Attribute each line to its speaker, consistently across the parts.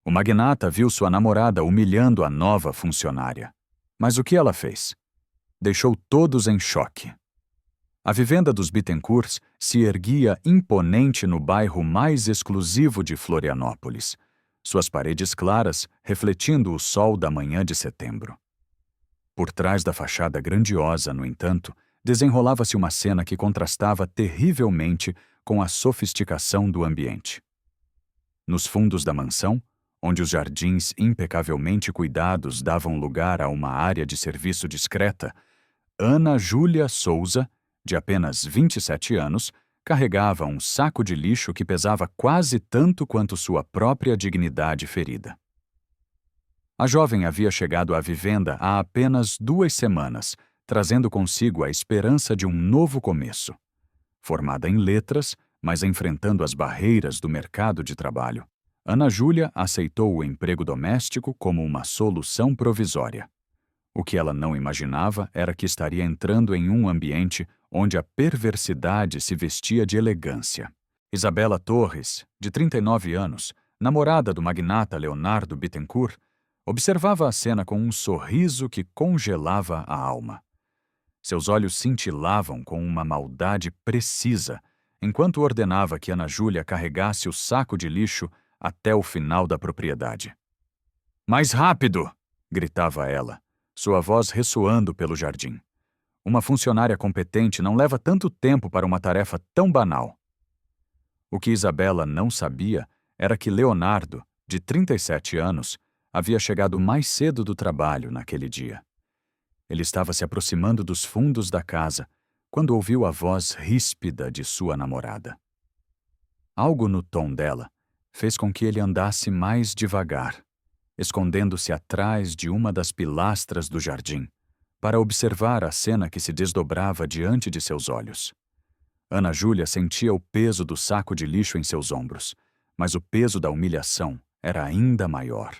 Speaker 1: O magnata viu sua namorada humilhando a nova funcionária. Mas o que ela fez? Deixou todos em choque. A vivenda dos Bittencourts se erguia imponente no bairro mais exclusivo de Florianópolis, suas paredes claras refletindo o sol da manhã de setembro. Por trás da fachada grandiosa, no entanto, desenrolava-se uma cena que contrastava terrivelmente com a sofisticação do ambiente. Nos fundos da mansão, onde os jardins impecavelmente cuidados davam lugar a uma área de serviço discreta, Ana Júlia Souza, de apenas 27 anos, carregava um saco de lixo que pesava quase tanto quanto sua própria dignidade ferida. A jovem havia chegado à vivenda há apenas 2 semanas, trazendo consigo a esperança de um novo começo. Formada em letras, mas enfrentando as barreiras do mercado de trabalho, Ana Júlia aceitou o emprego doméstico como uma solução provisória. O que ela não imaginava era que estaria entrando em um ambiente onde a perversidade se vestia de elegância. Isabela Torres, de 39 anos, namorada do magnata Leonardo Bittencourt, observava a cena com um sorriso que congelava a alma. Seus olhos cintilavam com uma maldade precisa, enquanto ordenava que Ana Júlia carregasse o saco de lixo até o final da propriedade. "Mais rápido!" gritava ela, sua voz ressoando pelo jardim. Uma funcionária competente não leva tanto tempo para uma tarefa tão banal. O que Isabela não sabia era que Leonardo, de 37 anos, havia chegado mais cedo do trabalho naquele dia. Ele estava se aproximando dos fundos da casa quando ouviu a voz ríspida de sua namorada. Algo no tom dela fez com que ele andasse mais devagar, escondendo-se atrás de uma das pilastras do jardim, para observar a cena que se desdobrava diante de seus olhos. Ana Júlia sentia o peso do saco de lixo em seus ombros, mas o peso da humilhação era ainda maior.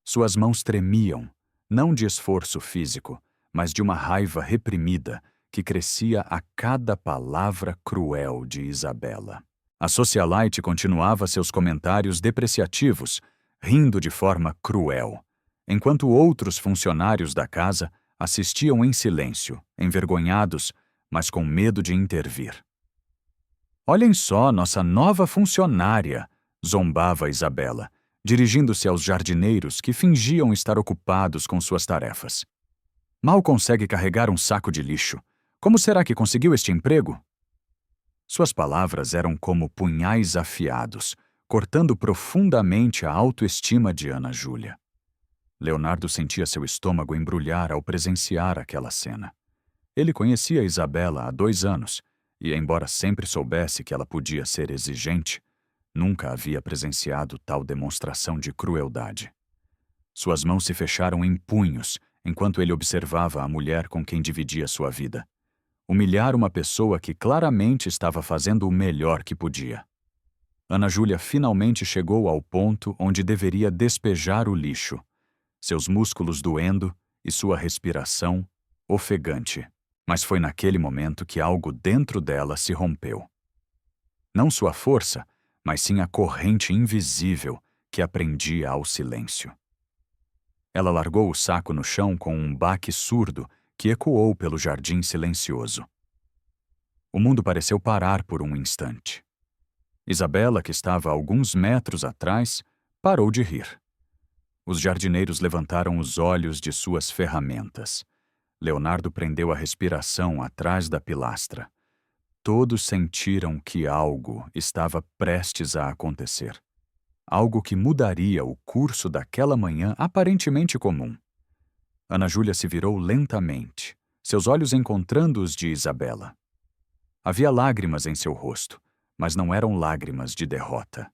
Speaker 1: Suas mãos tremiam, não de esforço físico, mas de uma raiva reprimida que crescia a cada palavra cruel de Isabela. A socialite continuava seus comentários depreciativos, rindo de forma cruel, enquanto outros funcionários da casa assistiam em silêncio, envergonhados, mas com medo de intervir. "Olhem só, nossa nova funcionária!" zombava Isabela, dirigindo-se aos jardineiros que fingiam estar ocupados com suas tarefas. "Mal consegue carregar um saco de lixo. Como será que conseguiu este emprego?" Suas palavras eram como punhais afiados, cortando profundamente a autoestima de Ana Júlia. Leonardo sentia seu estômago embrulhar ao presenciar aquela cena. Ele conhecia Isabela há 2 anos, e embora sempre soubesse que ela podia ser exigente, nunca havia presenciado tal demonstração de crueldade. Suas mãos se fecharam em punhos enquanto ele observava a mulher com quem dividia sua vida. Humilhar uma pessoa que claramente estava fazendo o melhor que podia. Ana Júlia finalmente chegou ao ponto onde deveria despejar o lixo, seus músculos doendo e sua respiração ofegante. Mas foi naquele momento que algo dentro dela se rompeu. Não sua força, mas sim a corrente invisível que a prendia ao silêncio. Ela largou o saco no chão com um baque surdo que ecoou pelo jardim silencioso. O mundo pareceu parar por um instante. Isabela, que estava a alguns metros atrás, parou de rir. Os jardineiros levantaram os olhos de suas ferramentas. Leonardo prendeu a respiração atrás da pilastra. Todos sentiram que algo estava prestes a acontecer. Algo que mudaria o curso daquela manhã aparentemente comum. Ana Júlia se virou lentamente, seus olhos encontrando os de Isabela. Havia lágrimas em seu rosto, mas não eram lágrimas de derrota.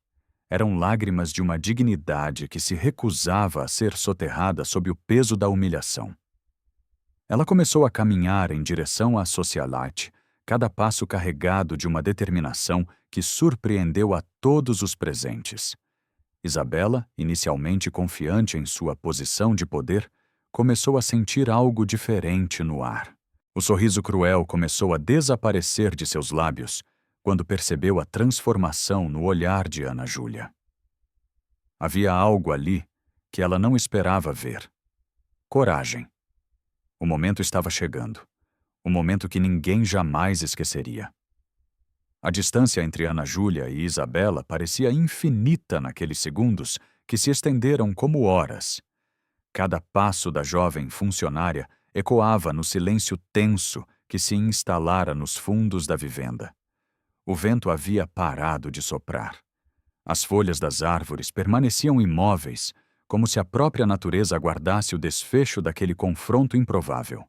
Speaker 1: Eram lágrimas de uma dignidade que se recusava a ser soterrada sob o peso da humilhação. Ela começou a caminhar em direção à socialite, cada passo carregado de uma determinação que surpreendeu a todos os presentes. Isabela, inicialmente confiante em sua posição de poder, começou a sentir algo diferente no ar. O sorriso cruel começou a desaparecer de seus lábios quando percebeu a transformação no olhar de Ana Júlia. Havia algo ali que ela não esperava ver. Coragem. O momento estava chegando. O momento que ninguém jamais esqueceria. A distância entre Ana Júlia e Isabela parecia infinita naqueles segundos que se estenderam como horas. Cada passo da jovem funcionária ecoava no silêncio tenso que se instalara nos fundos da vivenda. O vento havia parado de soprar. As folhas das árvores permaneciam imóveis, como se a própria natureza aguardasse o desfecho daquele confronto improvável.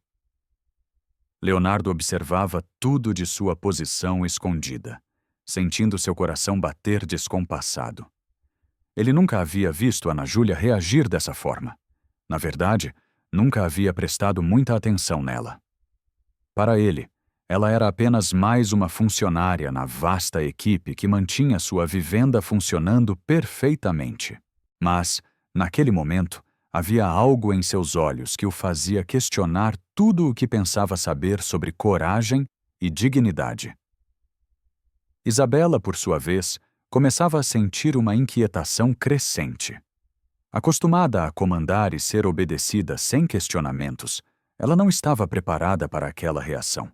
Speaker 1: Leonardo observava tudo de sua posição escondida, sentindo seu coração bater descompassado. Ele nunca havia visto Ana Júlia reagir dessa forma. Na verdade, nunca havia prestado muita atenção nela. Para ele, ela era apenas mais uma funcionária na vasta equipe que mantinha sua vivenda funcionando perfeitamente. Mas, naquele momento, havia algo em seus olhos que o fazia questionar tudo o que pensava saber sobre coragem e dignidade. Isabela, por sua vez, começava a sentir uma inquietação crescente. Acostumada a comandar e ser obedecida sem questionamentos, ela não estava preparada para aquela reação.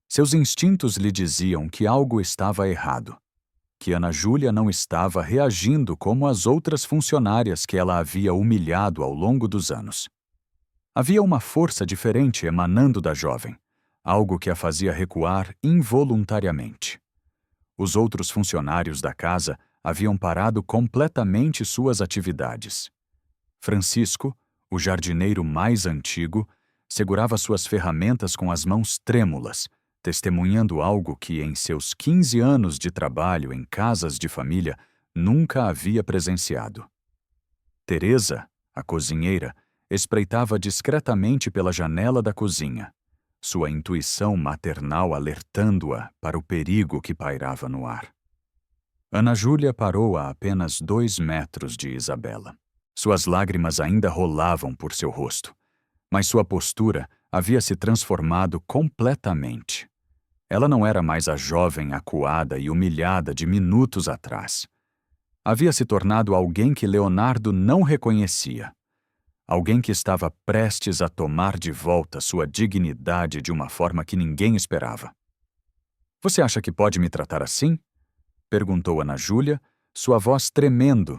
Speaker 1: Seus instintos lhe diziam que algo estava errado, que Ana Júlia não estava reagindo como as outras funcionárias que ela havia humilhado ao longo dos anos. Havia uma força diferente emanando da jovem, algo que a fazia recuar involuntariamente. Os outros funcionários da casa haviam parado completamente suas atividades. Francisco, o jardineiro mais antigo, segurava suas ferramentas com as mãos trêmulas, testemunhando algo que, em seus 15 anos de trabalho em casas de família, nunca havia presenciado. Teresa, a cozinheira, espreitava discretamente pela janela da cozinha, sua intuição maternal alertando-a para o perigo que pairava no ar. Ana Júlia parou a apenas 2 metros de Isabela. Suas lágrimas ainda rolavam por seu rosto, mas sua postura havia se transformado completamente. Ela não era mais a jovem acuada e humilhada de minutos atrás. Havia se tornado alguém que Leonardo não reconhecia. Alguém que estava prestes a tomar de volta sua dignidade de uma forma que ninguém esperava. "Você acha que pode me tratar assim?" perguntou Ana Júlia, sua voz tremendo,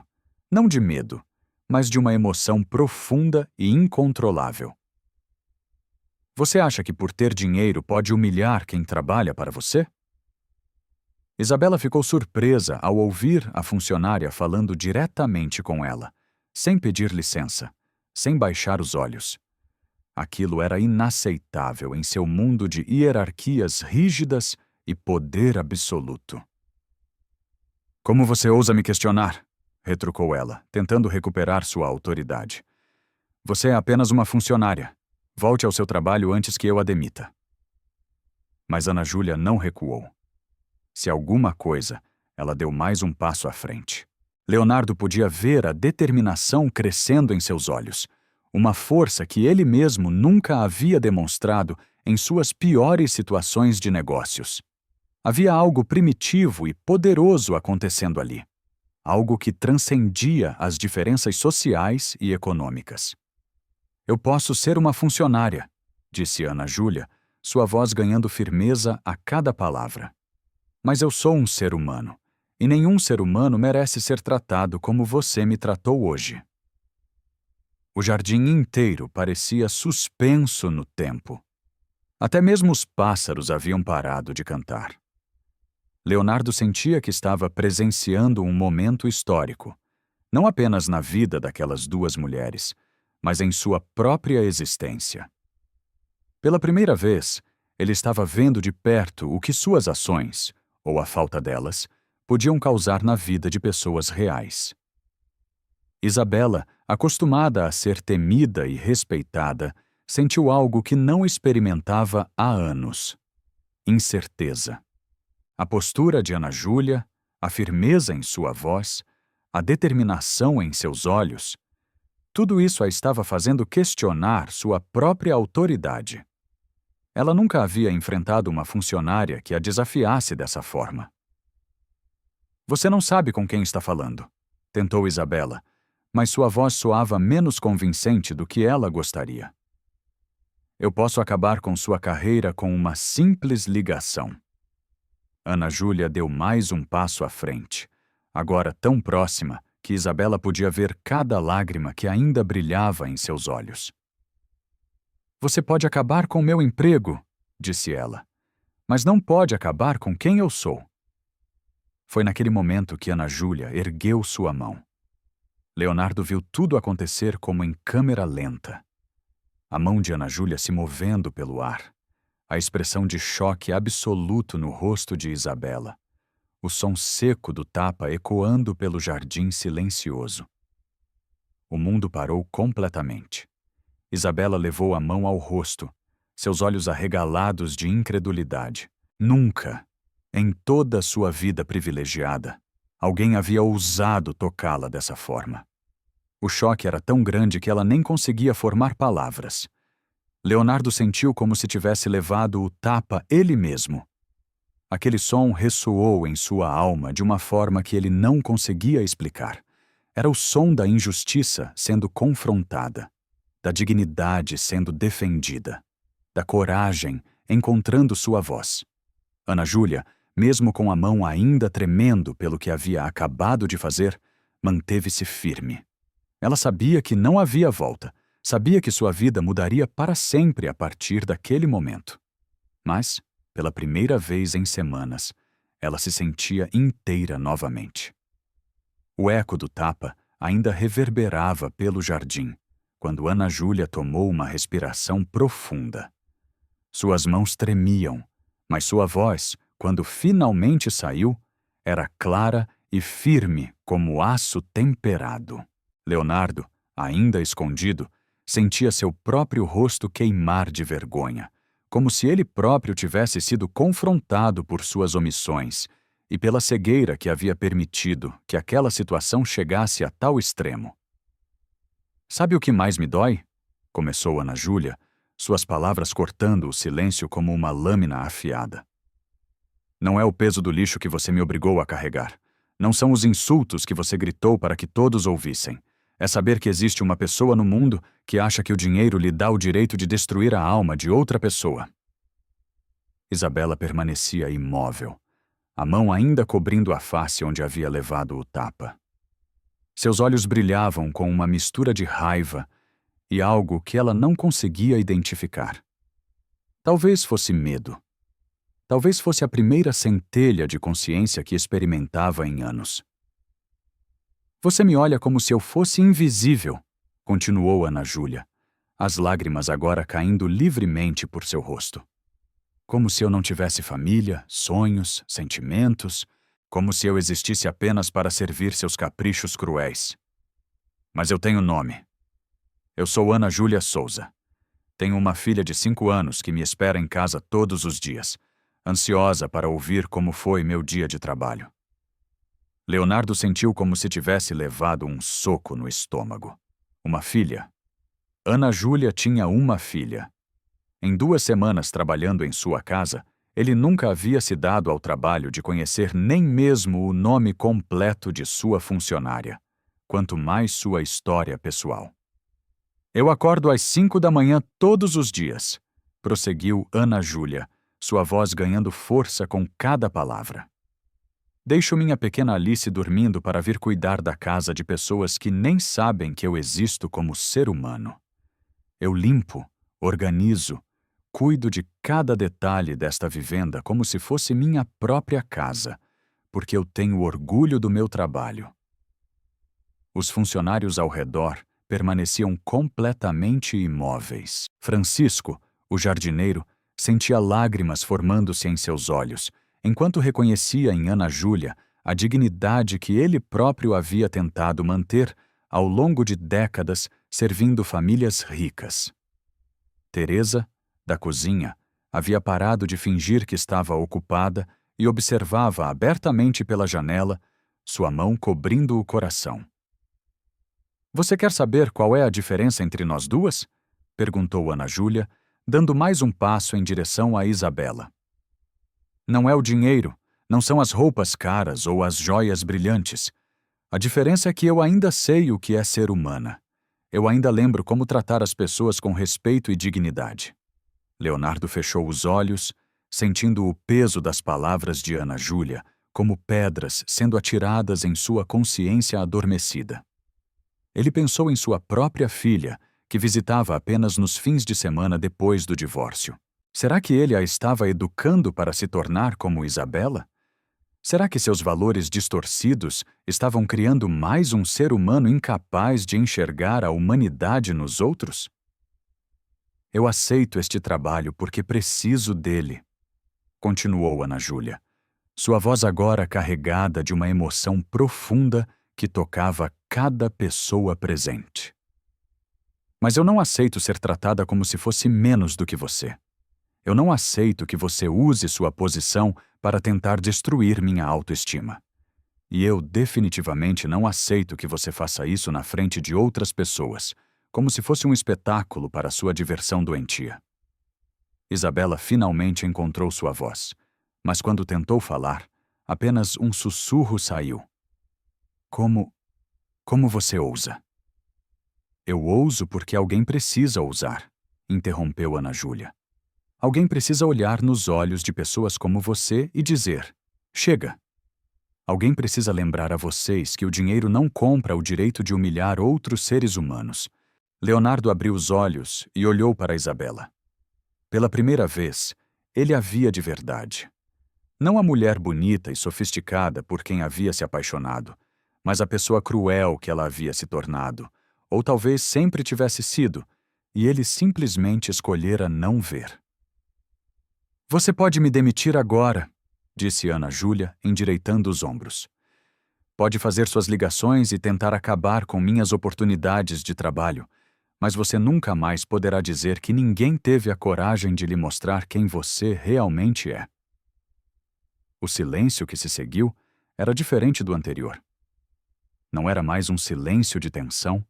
Speaker 1: não de medo, mas de uma emoção profunda e incontrolável. "Você acha que por ter dinheiro pode humilhar quem trabalha para você?" Isabela ficou surpresa ao ouvir a funcionária falando diretamente com ela, sem pedir licença, sem baixar os olhos. Aquilo era inaceitável em seu mundo de hierarquias rígidas e poder absoluto. "Como você ousa me questionar?" retrucou ela, tentando recuperar sua autoridade. "Você é apenas uma funcionária. Volte ao seu trabalho antes que eu a demita." Mas Ana Júlia não recuou. Se alguma coisa, ela deu mais um passo à frente. Leonardo podia ver a determinação crescendo em seus olhos, uma força que ele mesmo nunca havia demonstrado em suas piores situações de negócios. Havia algo primitivo e poderoso acontecendo ali, algo que transcendia as diferenças sociais e econômicas. "Eu posso ser uma funcionária", disse Ana Júlia, sua voz ganhando firmeza a cada palavra. "Mas eu sou um ser humano, e nenhum ser humano merece ser tratado como você me tratou hoje." O jardim inteiro parecia suspenso no tempo. Até mesmo os pássaros haviam parado de cantar. Leonardo sentia que estava presenciando um momento histórico, não apenas na vida daquelas 2 mulheres, mas em sua própria existência. Pela primeira vez, ele estava vendo de perto o que suas ações, ou a falta delas, podiam causar na vida de pessoas reais. Isabela, acostumada a ser temida e respeitada, sentiu algo que não experimentava há anos: incerteza. A postura de Ana Júlia, a firmeza em sua voz, a determinação em seus olhos, tudo isso a estava fazendo questionar sua própria autoridade. Ela nunca havia enfrentado uma funcionária que a desafiasse dessa forma. "Você não sabe com quem está falando", tentou Isabela, mas sua voz soava menos convincente do que ela gostaria. Eu posso acabar com sua carreira com uma simples ligação. Ana Júlia deu mais um passo à frente, agora tão próxima que Isabela podia ver cada lágrima que ainda brilhava em seus olhos. Você pode acabar com meu emprego, disse ela, mas não pode acabar com quem eu sou. Foi naquele momento que Ana Júlia ergueu sua mão. Leonardo viu tudo acontecer como em câmera lenta. A mão de Ana Júlia se movendo pelo ar, a expressão de choque absoluto no rosto de Isabela, o som seco do tapa ecoando pelo jardim silencioso. O mundo parou completamente. Isabela levou a mão ao rosto, seus olhos arregalados de incredulidade. Nunca, em toda a sua vida privilegiada, alguém havia ousado tocá-la dessa forma. O choque era tão grande que ela nem conseguia formar palavras. Leonardo sentiu como se tivesse levado o tapa ele mesmo. Aquele som ressoou em sua alma de uma forma que ele não conseguia explicar. Era o som da injustiça sendo confrontada, da dignidade sendo defendida, da coragem encontrando sua voz. Ana Júlia, mesmo com a mão ainda tremendo pelo que havia acabado de fazer, manteve-se firme. Ela sabia que não havia volta, sabia que sua vida mudaria para sempre a partir daquele momento. Mas, pela primeira vez em semanas, ela se sentia inteira novamente. O eco do tapa ainda reverberava pelo jardim, quando Ana Júlia tomou uma respiração profunda. Suas mãos tremiam, mas sua voz, quando finalmente saiu, era clara e firme como aço temperado. Leonardo, ainda escondido, sentia seu próprio rosto queimar de vergonha, como se ele próprio tivesse sido confrontado por suas omissões e pela cegueira que havia permitido que aquela situação chegasse a tal extremo. Sabe o que mais me dói? Começou Ana Júlia, suas palavras cortando o silêncio como uma lâmina afiada. Não é o peso do lixo que você me obrigou a carregar. Não são os insultos que você gritou para que todos ouvissem. É saber que existe uma pessoa no mundo que acha que o dinheiro lhe dá o direito de destruir a alma de outra pessoa. Isabela permanecia imóvel, a mão ainda cobrindo a face onde havia levado o tapa. Seus olhos brilhavam com uma mistura de raiva e algo que ela não conseguia identificar. Talvez fosse medo. Talvez fosse a primeira centelha de consciência que experimentava em anos. Você me olha como se eu fosse invisível, continuou Ana Júlia, as lágrimas agora caindo livremente por seu rosto. Como se eu não tivesse família, sonhos, sentimentos, como se eu existisse apenas para servir seus caprichos cruéis. Mas eu tenho nome. Eu sou Ana Júlia Souza. Tenho uma filha de 5 anos que me espera em casa todos os dias, ansiosa para ouvir como foi meu dia de trabalho. Leonardo sentiu como se tivesse levado um soco no estômago. Uma filha. Ana Júlia tinha uma filha. Em 2 semanas trabalhando em sua casa, ele nunca havia se dado ao trabalho de conhecer nem mesmo o nome completo de sua funcionária, quanto mais sua história pessoal. Eu acordo às 5 da manhã todos os dias, prosseguiu Ana Júlia, sua voz ganhando força com cada palavra. Deixo minha pequena Alice dormindo para vir cuidar da casa de pessoas que nem sabem que eu existo como ser humano. Eu limpo, organizo, cuido de cada detalhe desta vivenda como se fosse minha própria casa, porque eu tenho orgulho do meu trabalho. Os funcionários ao redor permaneciam completamente imóveis. Francisco, o jardineiro, sentia lágrimas formando-se em seus olhos, enquanto reconhecia em Ana Júlia a dignidade que ele próprio havia tentado manter ao longo de décadas servindo famílias ricas. Teresa, da cozinha, havia parado de fingir que estava ocupada e observava abertamente pela janela, sua mão cobrindo o coração. Você quer saber qual é a diferença entre nós duas? Perguntou Ana Júlia, dando mais um passo em direção a Isabela. Não é o dinheiro, não são as roupas caras ou as joias brilhantes. A diferença é que eu ainda sei o que é ser humana. Eu ainda lembro como tratar as pessoas com respeito e dignidade. Leonardo fechou os olhos, sentindo o peso das palavras de Ana Júlia como pedras sendo atiradas em sua consciência adormecida. Ele pensou em sua própria filha, que visitava apenas nos fins de semana depois do divórcio. Será que ele a estava educando para se tornar como Isabela? Será que seus valores distorcidos estavam criando mais um ser humano incapaz de enxergar a humanidade nos outros? Eu aceito este trabalho porque preciso dele, continuou Ana Júlia, sua voz agora carregada de uma emoção profunda que tocava cada pessoa presente. Mas eu não aceito ser tratada como se fosse menos do que você. Eu não aceito que você use sua posição para tentar destruir minha autoestima. E eu definitivamente não aceito que você faça isso na frente de outras pessoas, como se fosse um espetáculo para sua diversão doentia. Isabela finalmente encontrou sua voz, mas quando tentou falar, apenas um sussurro saiu. Como você ousa? Eu ouso porque alguém precisa ousar, interrompeu Ana Júlia. Alguém precisa olhar nos olhos de pessoas como você e dizer: chega. Alguém precisa lembrar a vocês que o dinheiro não compra o direito de humilhar outros seres humanos. Leonardo abriu os olhos e olhou para Isabela. Pela primeira vez, ele a via de verdade. Não a mulher bonita e sofisticada por quem havia se apaixonado, mas a pessoa cruel que ela havia se tornado, ou talvez sempre tivesse sido, e ele simplesmente escolhera não ver. Você pode me demitir agora, disse Ana Júlia, endireitando os ombros. Pode fazer suas ligações e tentar acabar com minhas oportunidades de trabalho, mas você nunca mais poderá dizer que ninguém teve a coragem de lhe mostrar quem você realmente é. O silêncio que se seguiu era diferente do anterior. Não era mais um silêncio de tensão,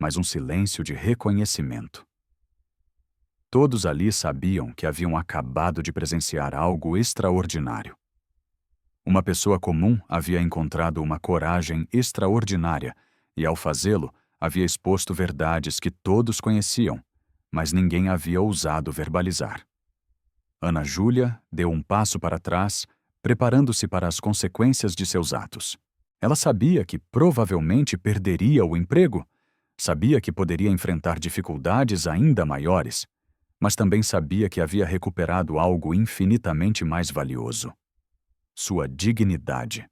Speaker 1: mas um silêncio de reconhecimento. Todos ali sabiam que haviam acabado de presenciar algo extraordinário. Uma pessoa comum havia encontrado uma coragem extraordinária e, ao fazê-lo, havia exposto verdades que todos conheciam, mas ninguém havia ousado verbalizar. Ana Júlia deu um passo para trás, preparando-se para as consequências de seus atos. Ela sabia que provavelmente perderia o emprego, sabia que poderia enfrentar dificuldades ainda maiores, mas também sabia que havia recuperado algo infinitamente mais valioso: sua dignidade.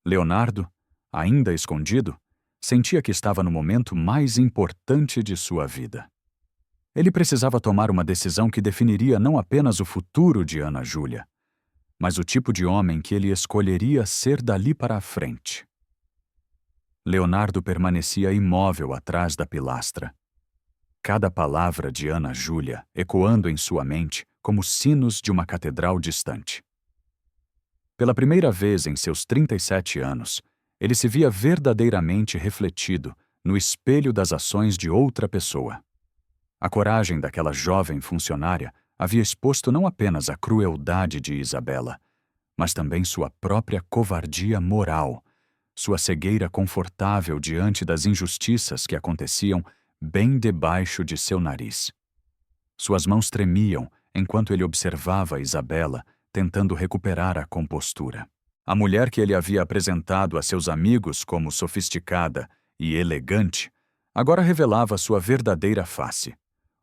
Speaker 1: Leonardo, ainda escondido, sentia que estava no momento mais importante de sua vida. Ele precisava tomar uma decisão que definiria não apenas o futuro de Ana Júlia, mas o tipo de homem que ele escolheria ser dali para a frente. Leonardo permanecia imóvel atrás da pilastra. Cada palavra de Ana Júlia ecoando em sua mente como sinos de uma catedral distante. Pela primeira vez em seus 37 anos, ele se via verdadeiramente refletido no espelho das ações de outra pessoa. A coragem daquela jovem funcionária havia exposto não apenas a crueldade de Isabela, mas também sua própria covardia moral, sua cegueira confortável diante das injustiças que aconteciam bem debaixo de seu nariz. Suas mãos tremiam enquanto ele observava Isabela tentando recuperar a compostura. A mulher que ele havia apresentado a seus amigos como sofisticada e elegante, agora revelava sua verdadeira face,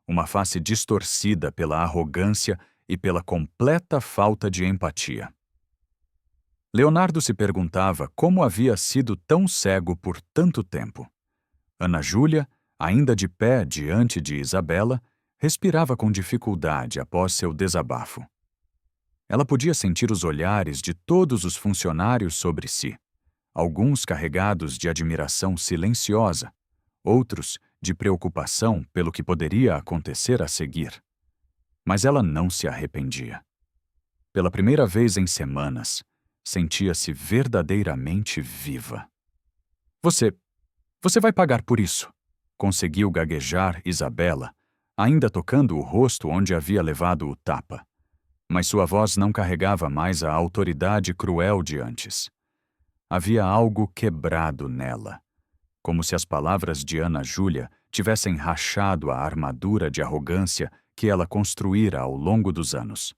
Speaker 1: uma face distorcida pela arrogância e pela completa falta de empatia. Leonardo se perguntava como havia sido tão cego por tanto tempo. Ana Júlia, ainda de pé diante de Isabela, respirava com dificuldade após seu desabafo. Ela podia sentir os olhares de todos os funcionários sobre si, alguns carregados de admiração silenciosa, outros de preocupação pelo que poderia acontecer a seguir. Mas ela não se arrependia. Pela primeira vez em semanas, sentia-se verdadeiramente viva. Você vai pagar por isso, conseguiu gaguejar Isabela, ainda tocando o rosto onde havia levado o tapa. Mas sua voz não carregava mais a autoridade cruel de antes. Havia algo quebrado nela, como se as palavras de Ana Júlia tivessem rachado a armadura de arrogância que ela construíra ao longo dos anos.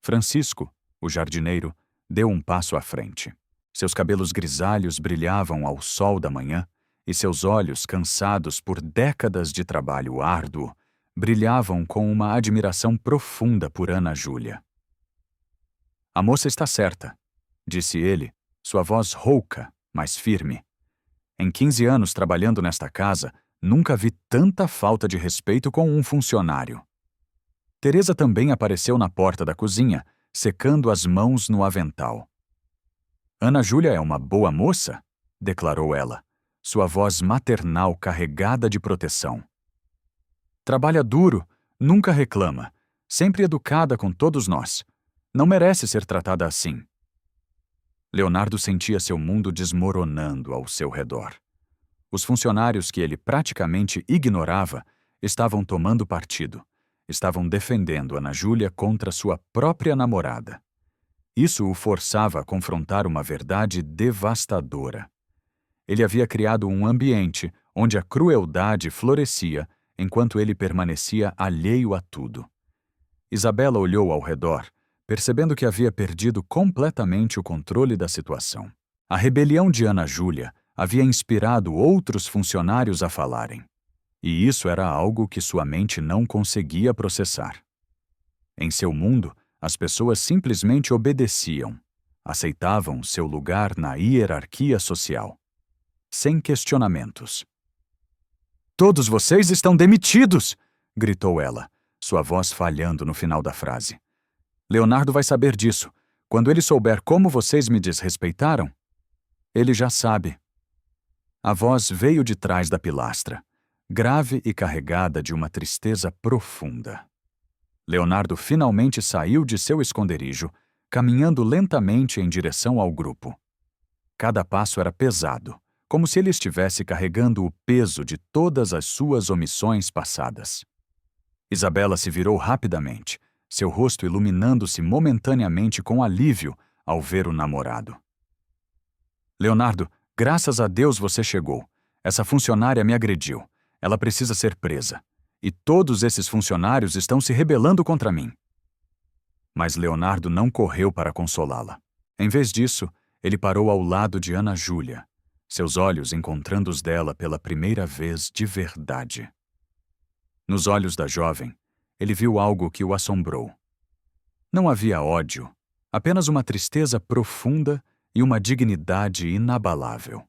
Speaker 1: Francisco, o jardineiro, deu um passo à frente. Seus cabelos grisalhos brilhavam ao sol da manhã e seus olhos, cansados por décadas de trabalho árduo, brilhavam com uma admiração profunda por Ana Júlia. "A moça está certa", disse ele, sua voz rouca, mas firme. "Em 15 anos trabalhando nesta casa, nunca vi tanta falta de respeito com um funcionário." Teresa também apareceu na porta da cozinha, secando as mãos no avental. "Ana Júlia é uma boa moça", declarou ela, sua voz maternal carregada de proteção. "Trabalha duro, nunca reclama, sempre educada com todos nós. Não merece ser tratada assim." Leonardo sentia seu mundo desmoronando ao seu redor. Os funcionários que ele praticamente ignorava estavam tomando partido. Estavam defendendo Ana Júlia contra sua própria namorada. Isso o forçava a confrontar uma verdade devastadora. Ele havia criado um ambiente onde a crueldade florescia enquanto ele permanecia alheio a tudo. Isabela olhou ao redor, percebendo que havia perdido completamente o controle da situação. A rebelião de Ana Júlia havia inspirado outros funcionários a falarem. E isso era algo que sua mente não conseguia processar. Em seu mundo, as pessoas simplesmente obedeciam, aceitavam seu lugar na hierarquia social, sem questionamentos. "Todos vocês estão demitidos!" gritou ela, sua voz falhando no final da frase. "Leonardo vai saber disso. Quando ele souber como vocês me desrespeitaram, ele já sabe." A voz veio de trás da pilastra, grave e carregada de uma tristeza profunda. Leonardo finalmente saiu de seu esconderijo, caminhando lentamente em direção ao grupo. Cada passo era pesado, como se ele estivesse carregando o peso de todas as suas omissões passadas. Isabela se virou rapidamente, seu rosto iluminando-se momentaneamente com alívio ao ver o namorado. "Leonardo, graças a Deus você chegou. Essa funcionária me agrediu. Ela precisa ser presa. E todos esses funcionários estão se rebelando contra mim." Mas Leonardo não correu para consolá-la. Em vez disso, ele parou ao lado de Ana Júlia, seus olhos encontrando os dela pela primeira vez de verdade. Nos olhos da jovem, ele viu algo que o assombrou. Não havia ódio, apenas uma tristeza profunda e uma dignidade inabalável.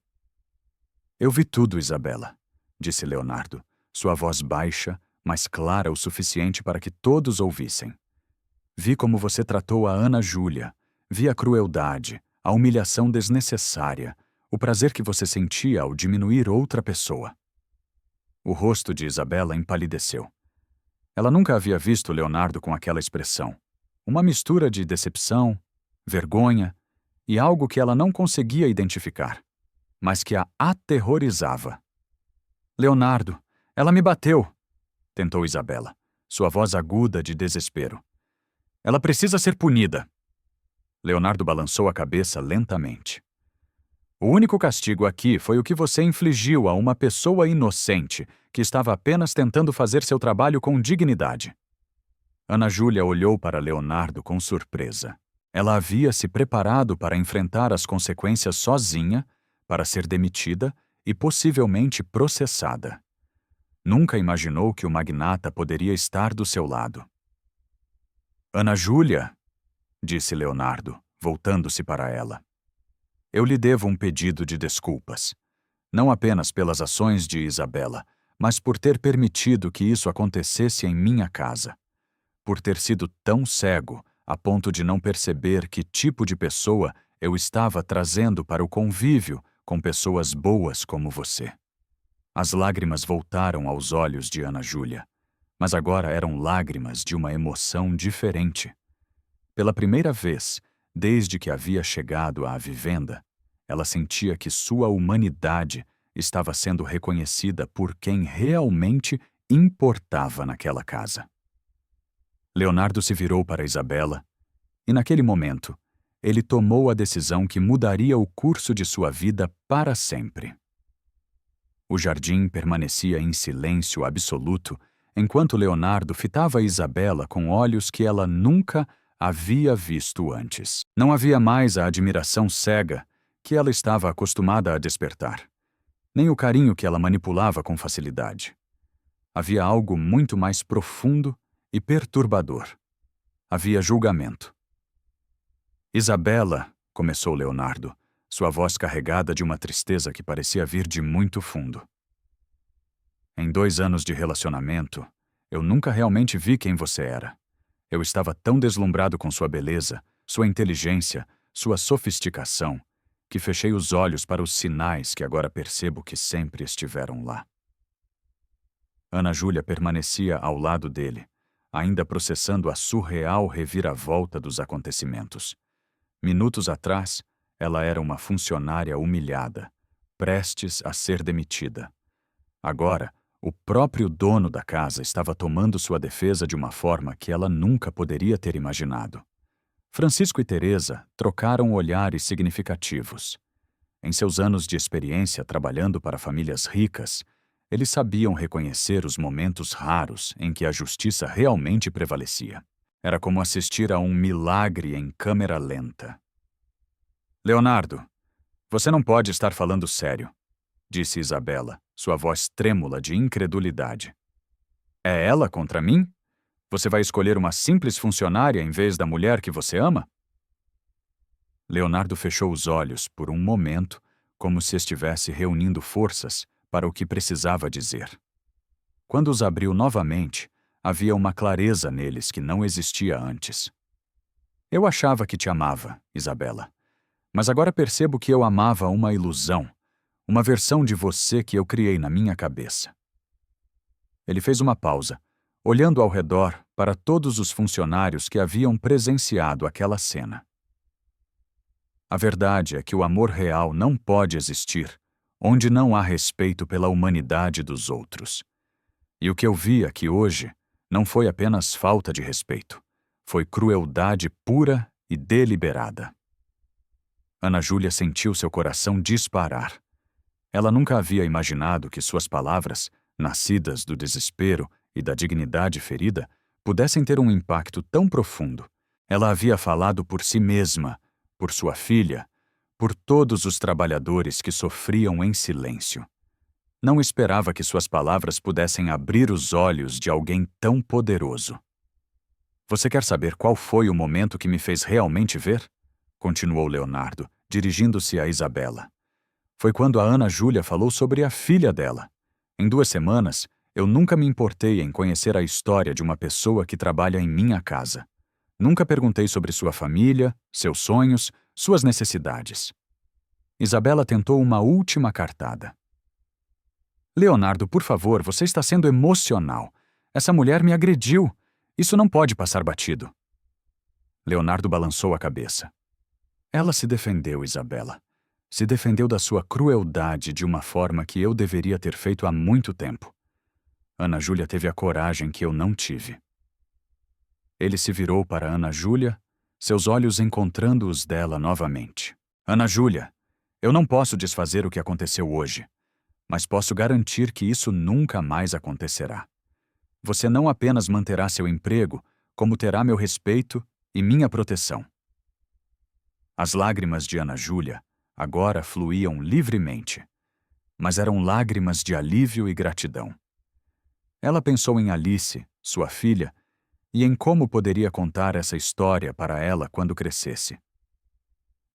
Speaker 1: "Eu vi tudo, Isabela", disse Leonardo, sua voz baixa, mas clara o suficiente para que todos ouvissem. "Vi como você tratou a Ana Júlia, vi a crueldade, a humilhação desnecessária, o prazer que você sentia ao diminuir outra pessoa." O rosto de Isabela empalideceu. Ela nunca havia visto Leonardo com aquela expressão. Uma mistura de decepção, vergonha e algo que ela não conseguia identificar, mas que a aterrorizava. "Leonardo, ela me bateu", tentou Isabela, sua voz aguda de desespero. "Ela precisa ser punida." Leonardo balançou a cabeça lentamente. "O único castigo aqui foi o que você infligiu a uma pessoa inocente que estava apenas tentando fazer seu trabalho com dignidade." Ana Júlia olhou para Leonardo com surpresa. Ela havia se preparado para enfrentar as consequências sozinha, para ser demitida e possivelmente processada. Nunca imaginou que o magnata poderia estar do seu lado. "Ana Júlia", disse Leonardo, voltando-se para ela. "Eu lhe devo um pedido de desculpas. Não apenas pelas ações de Isabela, mas por ter permitido que isso acontecesse em minha casa. Por ter sido tão cego a ponto de não perceber que tipo de pessoa eu estava trazendo para o convívio com pessoas boas como você." As lágrimas voltaram aos olhos de Ana Júlia, mas agora eram lágrimas de uma emoção diferente. Pela primeira vez, desde que havia chegado à vivenda, ela sentia que sua humanidade estava sendo reconhecida por quem realmente importava naquela casa. Leonardo se virou para Isabela e, naquele momento, ele tomou a decisão que mudaria o curso de sua vida para sempre. O jardim permanecia em silêncio absoluto enquanto Leonardo fitava Isabela com olhos que ela nunca havia visto antes. Não havia mais a admiração cega que ela estava acostumada a despertar, nem o carinho que ela manipulava com facilidade. Havia algo muito mais profundo e perturbador. Havia julgamento. Isabela, começou Leonardo, sua voz carregada de uma tristeza que parecia vir de muito fundo. Em 2 anos de relacionamento, eu nunca realmente vi quem você era. Eu estava tão deslumbrado com sua beleza, sua inteligência, sua sofisticação, que fechei os olhos para os sinais que agora percebo que sempre estiveram lá. Ana Júlia permanecia ao lado dele, ainda processando a surreal reviravolta dos acontecimentos. Minutos atrás, ela era uma funcionária humilhada, prestes a ser demitida. Agora, o próprio dono da casa estava tomando sua defesa de uma forma que ela nunca poderia ter imaginado. Francisco e Teresa trocaram olhares significativos. Em seus anos de experiência trabalhando para famílias ricas, eles sabiam reconhecer os momentos raros em que a justiça realmente prevalecia. Era como assistir a um milagre em câmera lenta. Leonardo, você não pode estar falando sério, disse Isabela, sua voz trêmula de incredulidade. É ela contra mim? Você vai escolher uma simples funcionária em vez da mulher que você ama? Leonardo fechou os olhos por um momento, como se estivesse reunindo forças para o que precisava dizer. Quando os abriu novamente, havia uma clareza neles que não existia antes. Eu achava que te amava, Isabela, mas agora percebo que eu amava uma ilusão, uma versão de você que eu criei na minha cabeça. Ele fez uma pausa, olhando ao redor para todos os funcionários que haviam presenciado aquela cena. A verdade é que o amor real não pode existir onde não há respeito pela humanidade dos outros. E o que eu vi aqui hoje não foi apenas falta de respeito, foi crueldade pura e deliberada. Ana Júlia sentiu seu coração disparar. Ela nunca havia imaginado que suas palavras, nascidas do desespero e da dignidade ferida, pudessem ter um impacto tão profundo. Ela havia falado por si mesma, por sua filha, por todos os trabalhadores que sofriam em silêncio. Não esperava que suas palavras pudessem abrir os olhos de alguém tão poderoso. Você quer saber qual foi o momento que me fez realmente ver? Continuou Leonardo, dirigindo-se a Isabela. Foi quando a Ana Júlia falou sobre a filha dela. Em 2 semanas, eu nunca me importei em conhecer a história de uma pessoa que trabalha em minha casa. Nunca perguntei sobre sua família, seus sonhos, suas necessidades. Isabela tentou uma última cartada. Leonardo, por favor, você está sendo emocional. Essa mulher me agrediu. Isso não pode passar batido. Leonardo balançou a cabeça. Ela se defendeu, Isabela. Se defendeu da sua crueldade de uma forma que eu deveria ter feito há muito tempo. Ana Júlia teve a coragem que eu não tive. Ele se virou para Ana Júlia, seus olhos encontrando os dela novamente. Ana Júlia, eu não posso desfazer o que aconteceu hoje, mas posso garantir que isso nunca mais acontecerá. Você não apenas manterá seu emprego, como terá meu respeito e minha proteção. As lágrimas de Ana Júlia agora fluíam livremente, mas eram lágrimas de alívio e gratidão. Ela pensou em Alice, sua filha, e em como poderia contar essa história para ela quando crescesse.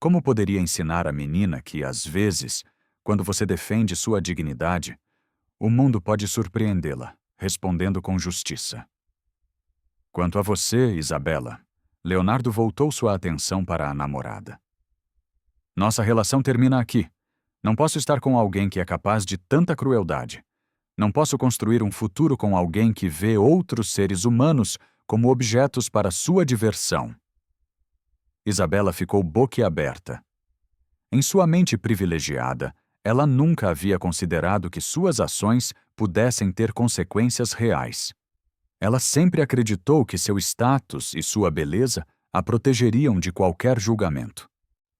Speaker 1: Como poderia ensinar a menina que, às vezes, quando você defende sua dignidade, o mundo pode surpreendê-la, respondendo com justiça. Quanto a você, Isabela, Leonardo voltou sua atenção para a namorada. Nossa relação termina aqui. Não posso estar com alguém que é capaz de tanta crueldade. Não posso construir um futuro com alguém que vê outros seres humanos como objetos para sua diversão. Isabela ficou boquiaberta. Em sua mente privilegiada, ela nunca havia considerado que suas ações pudessem ter consequências reais. Ela sempre acreditou que seu status e sua beleza a protegeriam de qualquer julgamento.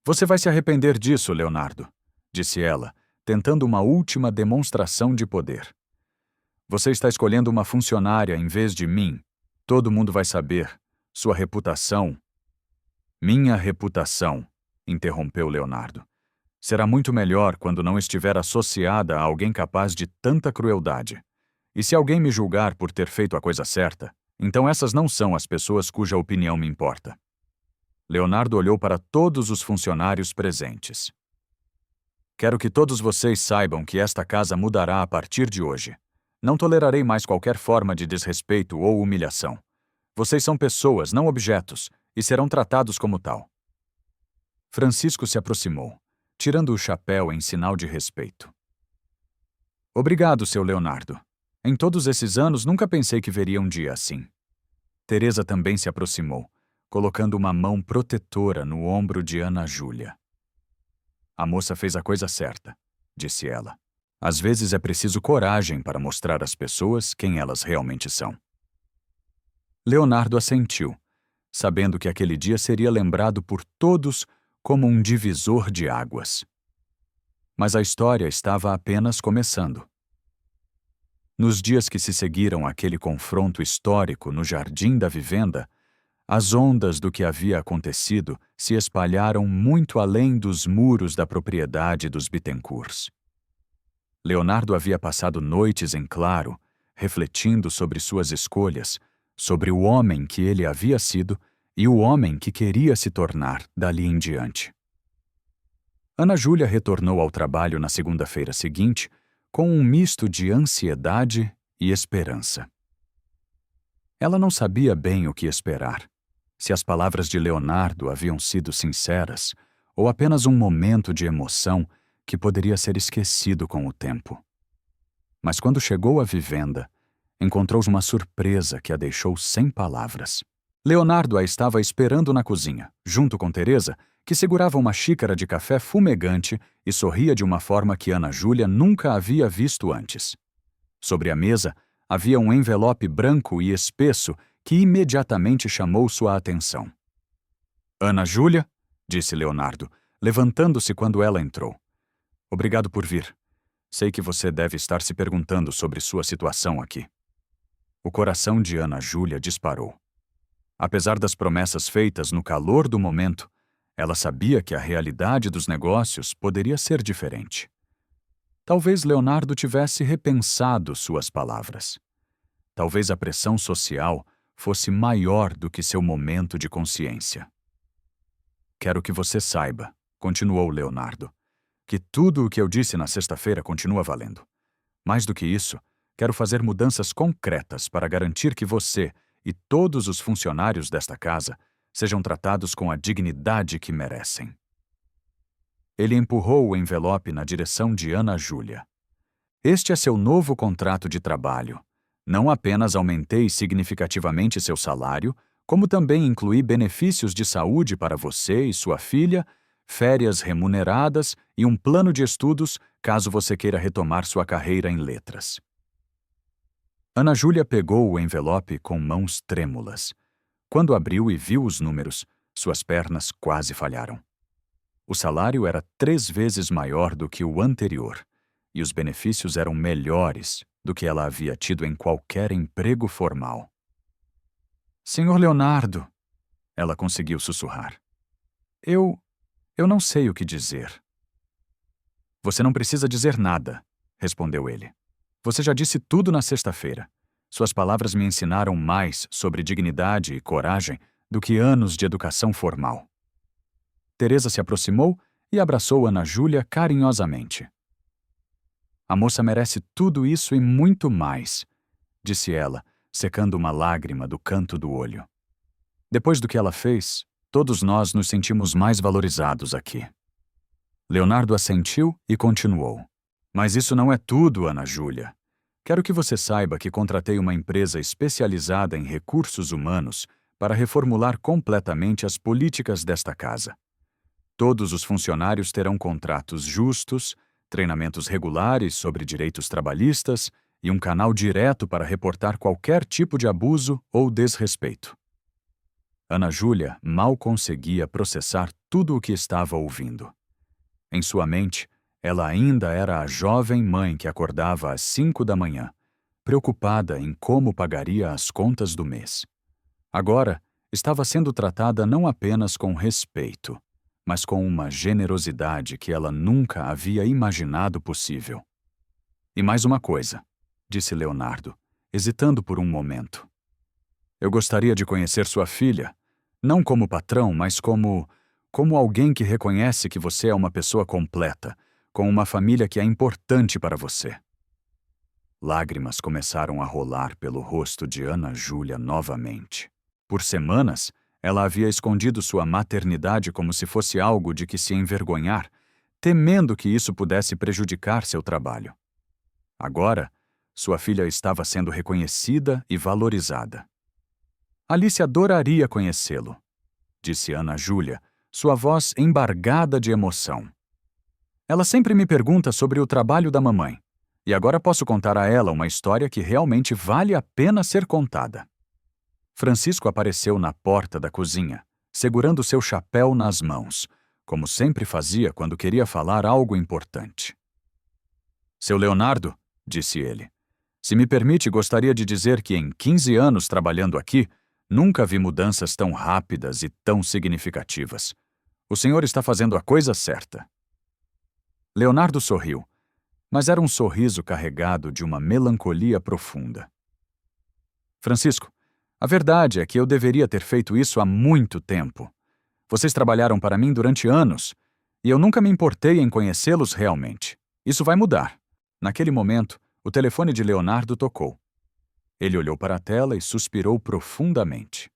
Speaker 1: Você vai se arrepender disso, Leonardo, disse ela, tentando uma última demonstração de poder. Você está escolhendo uma funcionária em vez de mim. Todo mundo vai saber. Sua reputação... Minha reputação, interrompeu Leonardo. Será muito melhor quando não estiver associada a alguém capaz de tanta crueldade. E se alguém me julgar por ter feito a coisa certa, então essas não são as pessoas cuja opinião me importa. Leonardo olhou para todos os funcionários presentes. Quero que todos vocês saibam que esta casa mudará a partir de hoje. Não tolerarei mais qualquer forma de desrespeito ou humilhação. Vocês são pessoas, não objetos, e serão tratados como tal. Francisco se aproximou, tirando o chapéu em sinal de respeito. Obrigado, seu Leonardo. Em todos esses anos nunca pensei que veria um dia assim. Teresa também se aproximou, colocando uma mão protetora no ombro de Ana Júlia. A moça fez a coisa certa, disse ela. Às vezes é preciso coragem para mostrar às pessoas quem elas realmente são. Leonardo assentiu, sabendo que aquele dia seria lembrado por todos como um divisor de águas. Mas a história estava apenas começando. Nos dias que se seguiram àquele confronto histórico no jardim da vivenda, as ondas do que havia acontecido se espalharam muito além dos muros da propriedade dos Bittencourts. Leonardo havia passado noites em claro, refletindo sobre suas escolhas, sobre o homem que ele havia sido e o homem que queria se tornar dali em diante. Ana Júlia retornou ao trabalho na segunda-feira seguinte com um misto de ansiedade e esperança. Ela não sabia bem o que esperar, se as palavras de Leonardo haviam sido sinceras ou apenas um momento de emoção que poderia ser esquecido com o tempo. Mas quando chegou à vivenda, encontrou uma surpresa que a deixou sem palavras. Leonardo a estava esperando na cozinha, junto com Teresa, que segurava uma xícara de café fumegante e sorria de uma forma que Ana Júlia nunca havia visto antes. Sobre a mesa havia um envelope branco e espesso que imediatamente chamou sua atenção. Ana Júlia, disse Leonardo, levantando-se quando ela entrou. Obrigado por vir. Sei que você deve estar se perguntando sobre sua situação aqui. O coração de Ana Júlia disparou. Apesar das promessas feitas no calor do momento, ela sabia que a realidade dos negócios poderia ser diferente. Talvez Leonardo tivesse repensado suas palavras. Talvez a pressão social fosse maior do que seu momento de consciência. Quero que você saiba, continuou Leonardo, que tudo o que eu disse na sexta-feira continua valendo. Mais do que isso, quero fazer mudanças concretas para garantir que você e todos os funcionários desta casa sejam tratados com a dignidade que merecem. Ele empurrou o envelope na direção de Ana Júlia. Este é seu novo contrato de trabalho. Não apenas aumentei significativamente seu salário, como também incluí benefícios de saúde para você e sua filha, férias remuneradas e um plano de estudos caso você queira retomar sua carreira em letras. Ana Júlia pegou o envelope com mãos trêmulas. Quando abriu e viu os números, suas pernas quase falharam. O salário era 3 vezes maior do que o anterior, e os benefícios eram melhores do que ela havia tido em qualquer emprego formal. Senhor Leonardo, ela conseguiu sussurrar. Eu não sei o que dizer. Você não precisa dizer nada, respondeu ele. Você já disse tudo na sexta-feira. Suas palavras me ensinaram mais sobre dignidade e coragem do que anos de educação formal. Teresa se aproximou e abraçou Ana Júlia carinhosamente. A moça merece tudo isso e muito mais, disse ela, secando uma lágrima do canto do olho. Depois do que ela fez, todos nós nos sentimos mais valorizados aqui. Leonardo assentiu e continuou. Mas isso não é tudo, Ana Júlia. Quero que você saiba que contratei uma empresa especializada em recursos humanos para reformular completamente as políticas desta casa. Todos os funcionários terão contratos justos, treinamentos regulares sobre direitos trabalhistas e um canal direto para reportar qualquer tipo de abuso ou desrespeito. Ana Júlia mal conseguia processar tudo o que estava ouvindo. Em sua mente, ela ainda era a jovem mãe que acordava às 5 da manhã, preocupada em como pagaria as contas do mês. Agora, estava sendo tratada não apenas com respeito, mas com uma generosidade que ela nunca havia imaginado possível. E mais uma coisa, disse Leonardo, hesitando por um momento. Eu gostaria de conhecer sua filha, não como patrão, mas como alguém que reconhece que você é uma pessoa completa, com uma família que é importante para você. Lágrimas começaram a rolar pelo rosto de Ana Júlia novamente. Por semanas, ela havia escondido sua maternidade como se fosse algo de que se envergonhar, temendo que isso pudesse prejudicar seu trabalho. Agora, sua filha estava sendo reconhecida e valorizada. Alice adoraria conhecê-lo, disse Ana Júlia, sua voz embargada de emoção. Ela sempre me pergunta sobre o trabalho da mamãe, e agora posso contar a ela uma história que realmente vale a pena ser contada. Francisco apareceu na porta da cozinha, segurando seu chapéu nas mãos, como sempre fazia quando queria falar algo importante. Seu Leonardo, disse ele, se me permite, gostaria de dizer que em 15 anos trabalhando aqui, nunca vi mudanças tão rápidas e tão significativas. O senhor está fazendo a coisa certa. Leonardo sorriu, mas era um sorriso carregado de uma melancolia profunda. Francisco, a verdade é que eu deveria ter feito isso há muito tempo. Vocês trabalharam para mim durante anos, e eu nunca me importei em conhecê-los realmente. Isso vai mudar. Naquele momento, o telefone de Leonardo tocou. Ele olhou para a tela e suspirou profundamente.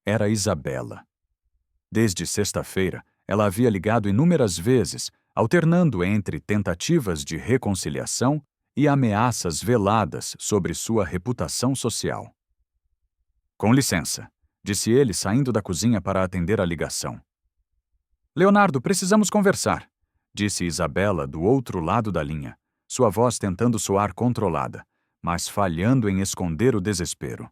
Speaker 1: Era Isabela. Desde sexta-feira, ela havia ligado inúmeras vezes, alternando entre tentativas de reconciliação e ameaças veladas sobre sua reputação social. Com licença, disse ele, saindo da cozinha para atender a ligação. Leonardo, precisamos conversar, disse Isabela do outro lado da linha, sua voz tentando soar controlada, mas falhando em esconder o desespero.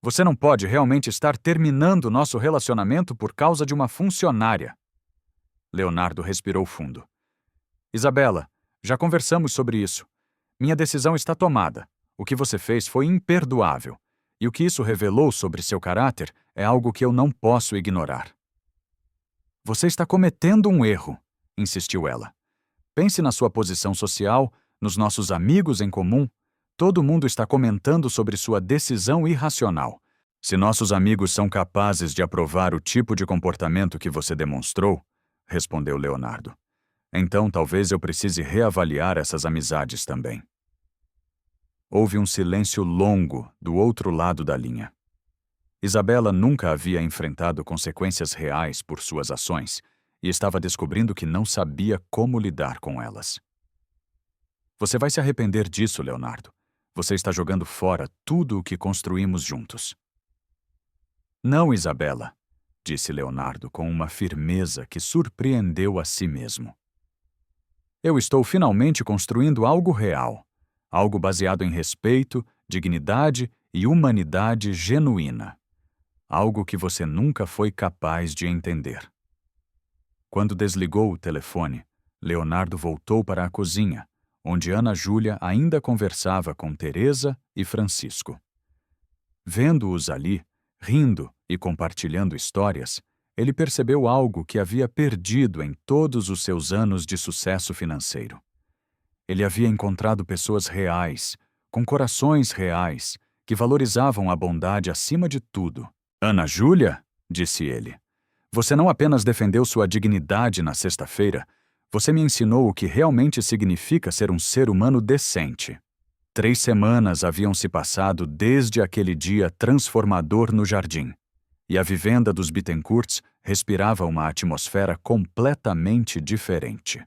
Speaker 1: Você não pode realmente estar terminando nosso relacionamento por causa de uma funcionária. Leonardo respirou fundo. Isabela, já conversamos sobre isso. Minha decisão está tomada. O que você fez foi imperdoável. E o que isso revelou sobre seu caráter é algo que eu não posso ignorar. Você está cometendo um erro, insistiu ela. Pense na sua posição social, nos nossos amigos em comum. Todo mundo está comentando sobre sua decisão irracional. Se nossos amigos são capazes de aprovar o tipo de comportamento que você demonstrou, respondeu Leonardo, então talvez eu precise reavaliar essas amizades também. Houve um silêncio longo do outro lado da linha. Isabela nunca havia enfrentado consequências reais por suas ações e estava descobrindo que não sabia como lidar com elas. Você vai se arrepender disso, Leonardo. Você está jogando fora tudo o que construímos juntos. Não, Isabela, disse Leonardo com uma firmeza que surpreendeu a si mesmo. Eu estou finalmente construindo algo real. Algo baseado em respeito, dignidade e humanidade genuína. Algo que você nunca foi capaz de entender. Quando desligou o telefone, Leonardo voltou para a cozinha, onde Ana Júlia ainda conversava com Teresa e Francisco. Vendo-os ali, rindo e compartilhando histórias, ele percebeu algo que havia perdido em todos os seus anos de sucesso financeiro. Ele havia encontrado pessoas reais, com corações reais, que valorizavam a bondade acima de tudo. Ana Júlia, disse ele, você não apenas defendeu sua dignidade na sexta-feira, você me ensinou o que realmente significa ser um ser humano decente. 3 semanas haviam se passado desde aquele dia transformador no jardim, e a vivenda dos Bittencourts respirava uma atmosfera completamente diferente.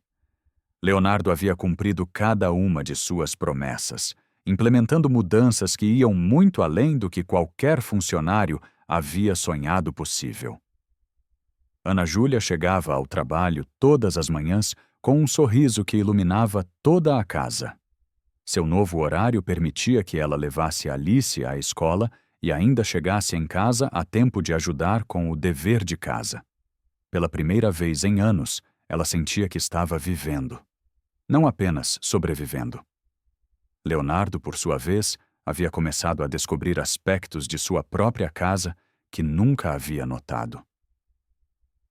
Speaker 1: Leonardo havia cumprido cada uma de suas promessas, implementando mudanças que iam muito além do que qualquer funcionário havia sonhado possível. Ana Júlia chegava ao trabalho todas as manhãs com um sorriso que iluminava toda a casa. Seu novo horário permitia que ela levasse Alice à escola e ainda chegasse em casa a tempo de ajudar com o dever de casa. Pela primeira vez em anos, ela sentia que estava vivendo, não apenas sobrevivendo. Leonardo, por sua vez, havia começado a descobrir aspectos de sua própria casa que nunca havia notado.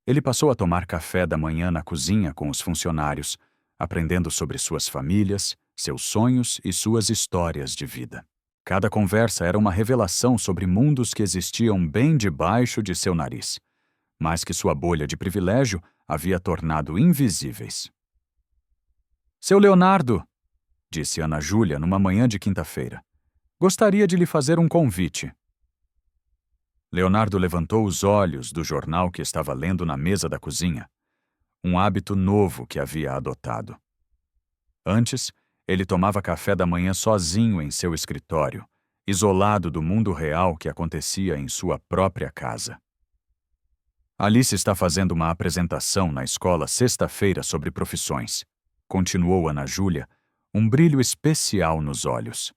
Speaker 1: Ele passou a tomar café da manhã na cozinha com os funcionários, aprendendo sobre suas famílias, seus sonhos e suas histórias de vida. Cada conversa era uma revelação sobre mundos que existiam bem debaixo de seu nariz, mas que sua bolha de privilégio havia tornado invisíveis. "Seu Leonardo", disse Ana Júlia numa manhã de quinta-feira, "gostaria de lhe fazer um convite." Leonardo levantou os olhos do jornal que estava lendo na mesa da cozinha, um hábito novo que havia adotado. Antes, ele tomava café da manhã sozinho em seu escritório, isolado do mundo real que acontecia em sua própria casa. "Alice está fazendo uma apresentação na escola sexta-feira sobre profissões", continuou Ana Júlia, um brilho especial nos olhos.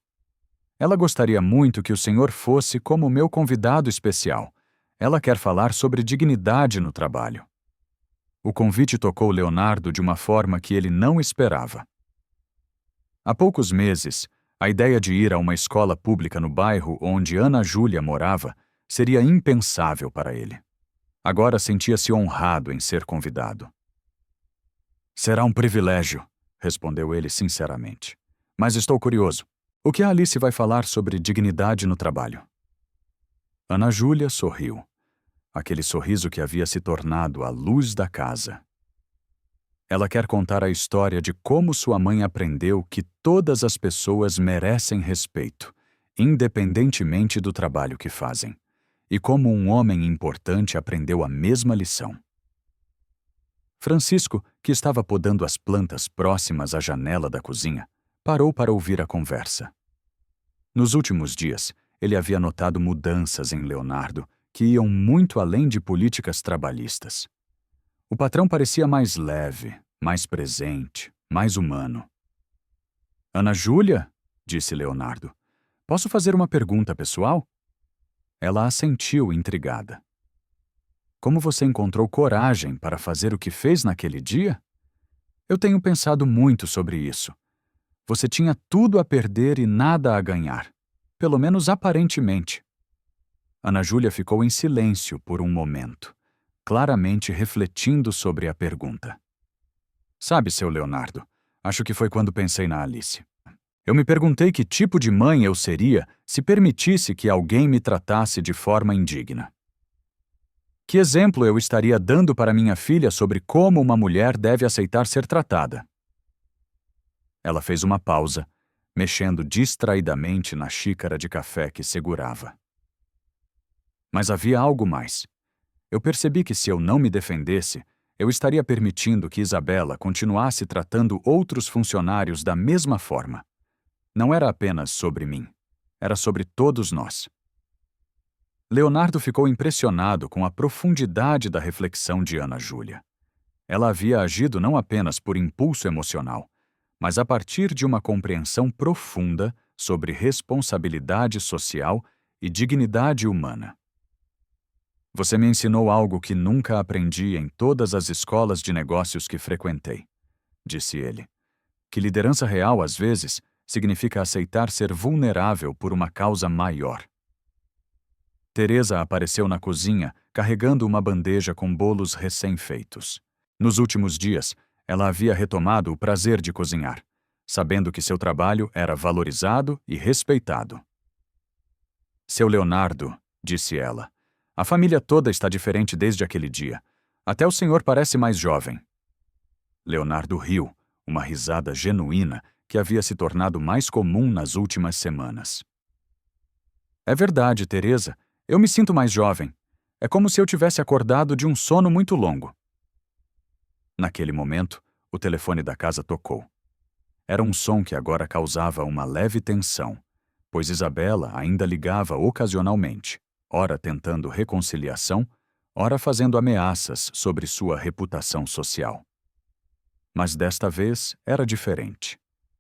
Speaker 1: "Ela gostaria muito que o senhor fosse como meu convidado especial. Ela quer falar sobre dignidade no trabalho." O convite tocou Leonardo de uma forma que ele não esperava. Há poucos meses, a ideia de ir a uma escola pública no bairro onde Ana Júlia morava seria impensável para ele. Agora sentia-se honrado em ser convidado. "Será um privilégio", respondeu ele sinceramente. "Mas estou curioso. O que a Alice vai falar sobre dignidade no trabalho?" Ana Júlia sorriu. Aquele sorriso que havia se tornado a luz da casa. Ela quer contar a história de como sua mãe aprendeu que todas as pessoas merecem respeito, independentemente do trabalho que fazem, e como um homem importante aprendeu a mesma lição. Francisco, que estava podando as plantas próximas à janela da cozinha, parou para ouvir a conversa. Nos últimos dias, ele havia notado mudanças em Leonardo que iam muito além de políticas trabalhistas. O patrão parecia mais leve, mais presente, mais humano. "Ana Júlia", disse Leonardo, "posso fazer uma pergunta pessoal?" Ela assentiu, intrigada. "Como você encontrou coragem para fazer o que fez naquele dia?" "Eu tenho pensado muito sobre isso. Você tinha tudo a perder e nada a ganhar. Pelo menos aparentemente." Ana Júlia ficou em silêncio por um momento, claramente refletindo sobre a pergunta. "Sabe, seu Leonardo, acho que foi quando pensei na Alice. Eu me perguntei que tipo de mãe eu seria se permitisse que alguém me tratasse de forma indigna. Que exemplo eu estaria dando para minha filha sobre como uma mulher deve aceitar ser tratada?" Ela fez uma pausa, mexendo distraidamente na xícara de café que segurava. "Mas havia algo mais. Eu percebi que se eu não me defendesse, eu estaria permitindo que Isabela continuasse tratando outros funcionários da mesma forma. Não era apenas sobre mim. Era sobre todos nós." Leonardo ficou impressionado com a profundidade da reflexão de Ana Júlia. Ela havia agido não apenas por impulso emocional, mas a partir de uma compreensão profunda sobre responsabilidade social e dignidade humana. "Você me ensinou algo que nunca aprendi em todas as escolas de negócios que frequentei", disse ele. "Que liderança real, às vezes, significa aceitar ser vulnerável por uma causa maior." Teresa apareceu na cozinha, carregando uma bandeja com bolos recém-feitos. Nos últimos dias, ela havia retomado o prazer de cozinhar, sabendo que seu trabalho era valorizado e respeitado. "Seu Leonardo", disse ela, "a família toda está diferente desde aquele dia. Até o senhor parece mais jovem." Leonardo riu, uma risada genuína que havia se tornado mais comum nas últimas semanas. "É verdade, Teresa. Eu me sinto mais jovem. É como se eu tivesse acordado de um sono muito longo." Naquele momento, o telefone da casa tocou. Era um som que agora causava uma leve tensão, pois Isabela ainda ligava ocasionalmente, ora tentando reconciliação, ora fazendo ameaças sobre sua reputação social. Mas desta vez era diferente.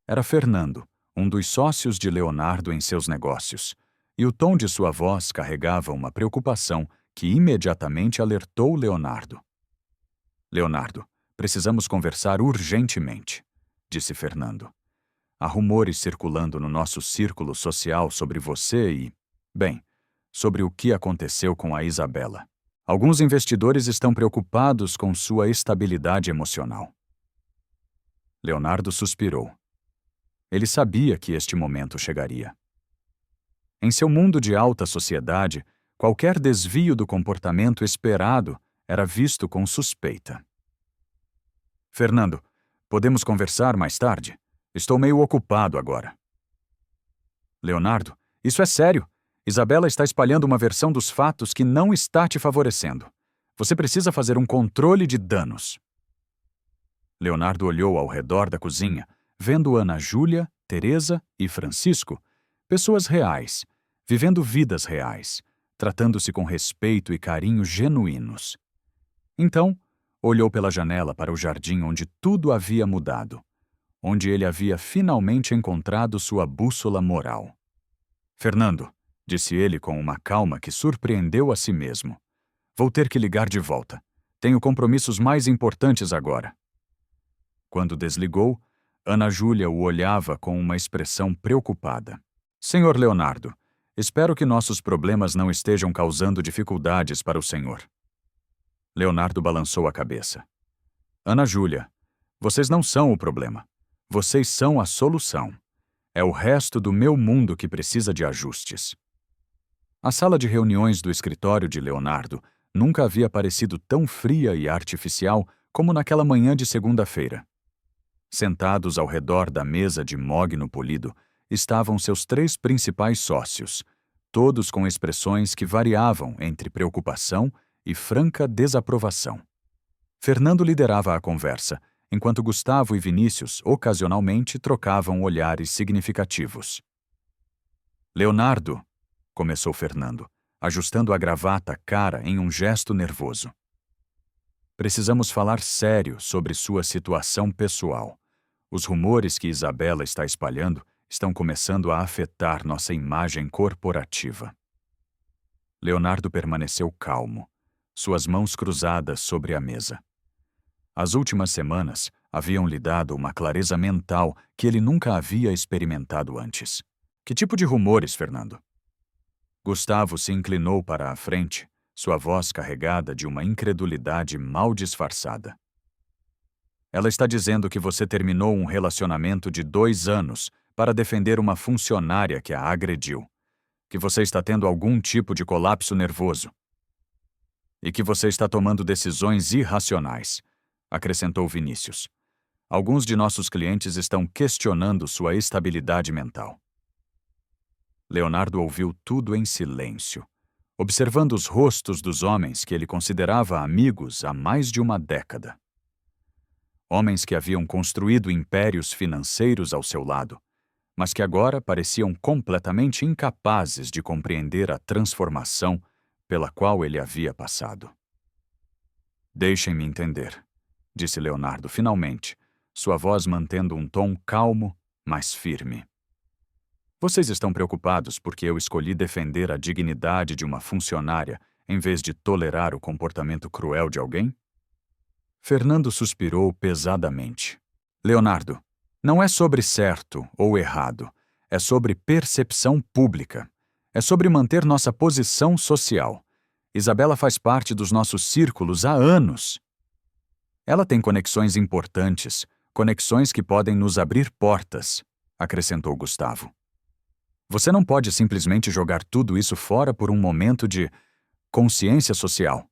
Speaker 1: Era Fernando, um dos sócios de Leonardo em seus negócios, e o tom de sua voz carregava uma preocupação que imediatamente alertou Leonardo. Leonardo, precisamos conversar urgentemente, disse Fernando. Há rumores circulando no nosso círculo social sobre você e, bem, sobre o que aconteceu com a Isabela. Alguns investidores estão preocupados com sua estabilidade emocional. Leonardo suspirou. Ele sabia que este momento chegaria. Em seu mundo de alta sociedade, qualquer desvio do comportamento esperado era visto com suspeita. Fernando, podemos conversar mais tarde? Estou meio ocupado agora. Leonardo, isso é sério. Isabela está espalhando uma versão dos fatos que não está te favorecendo. Você precisa fazer um controle de danos. Leonardo olhou ao redor da cozinha, vendo Ana Júlia, Teresa e Francisco, pessoas reais, vivendo vidas reais, tratando-se com respeito e carinho genuínos. Então, olhou pela janela para o jardim onde tudo havia mudado, onde ele havia finalmente encontrado sua bússola moral. Fernando, disse ele com uma calma que surpreendeu a si mesmo. Vou ter que ligar de volta. Tenho compromissos mais importantes agora. Quando desligou, Ana Júlia o olhava com uma expressão preocupada. Senhor Leonardo, espero que nossos problemas não estejam causando dificuldades para o senhor. Leonardo balançou a cabeça. Ana Júlia, vocês não são o problema. Vocês são a solução. É o resto do meu mundo que precisa de ajustes. A sala de reuniões do escritório de Leonardo nunca havia parecido tão fria e artificial como naquela manhã de segunda-feira. Sentados ao redor da mesa de mogno polido, estavam seus 3 principais sócios, todos com expressões que variavam entre preocupação e franca desaprovação. Fernando liderava a conversa, enquanto Gustavo e Vinícius ocasionalmente trocavam olhares significativos. Leonardo, começou Fernando, ajustando a gravata à cara em um gesto nervoso. Precisamos falar sério sobre sua situação pessoal. Os rumores que Isabela está espalhando estão começando a afetar nossa imagem corporativa. Leonardo permaneceu calmo, suas mãos cruzadas sobre a mesa. As últimas semanas haviam lhe dado uma clareza mental que ele nunca havia experimentado antes. Que tipo de rumores, Fernando? Gustavo se inclinou para a frente, sua voz carregada de uma incredulidade mal disfarçada. Ela está dizendo que você terminou um relacionamento de 2 anos para defender uma funcionária que a agrediu, que você está tendo algum tipo de colapso nervoso e que você está tomando decisões irracionais, acrescentou Vinícius. Alguns de nossos clientes estão questionando sua estabilidade mental. Leonardo ouviu tudo em silêncio, observando os rostos dos homens que ele considerava amigos há mais de uma década. Homens que haviam construído impérios financeiros ao seu lado, mas que agora pareciam completamente incapazes de compreender a transformação pela qual ele havia passado. Deixem-me entender, disse Leonardo finalmente, sua voz mantendo um tom calmo, mas firme. Vocês estão preocupados porque eu escolhi defender a dignidade de uma funcionária em vez de tolerar o comportamento cruel de alguém? Fernando suspirou pesadamente. Leonardo, não é sobre certo ou errado. É sobre percepção pública. É sobre manter nossa posição social. Isabela faz parte dos nossos círculos há anos. Ela tem conexões importantes, conexões que podem nos abrir portas, acrescentou Gustavo. Você não pode simplesmente jogar tudo isso fora por um momento de consciência social.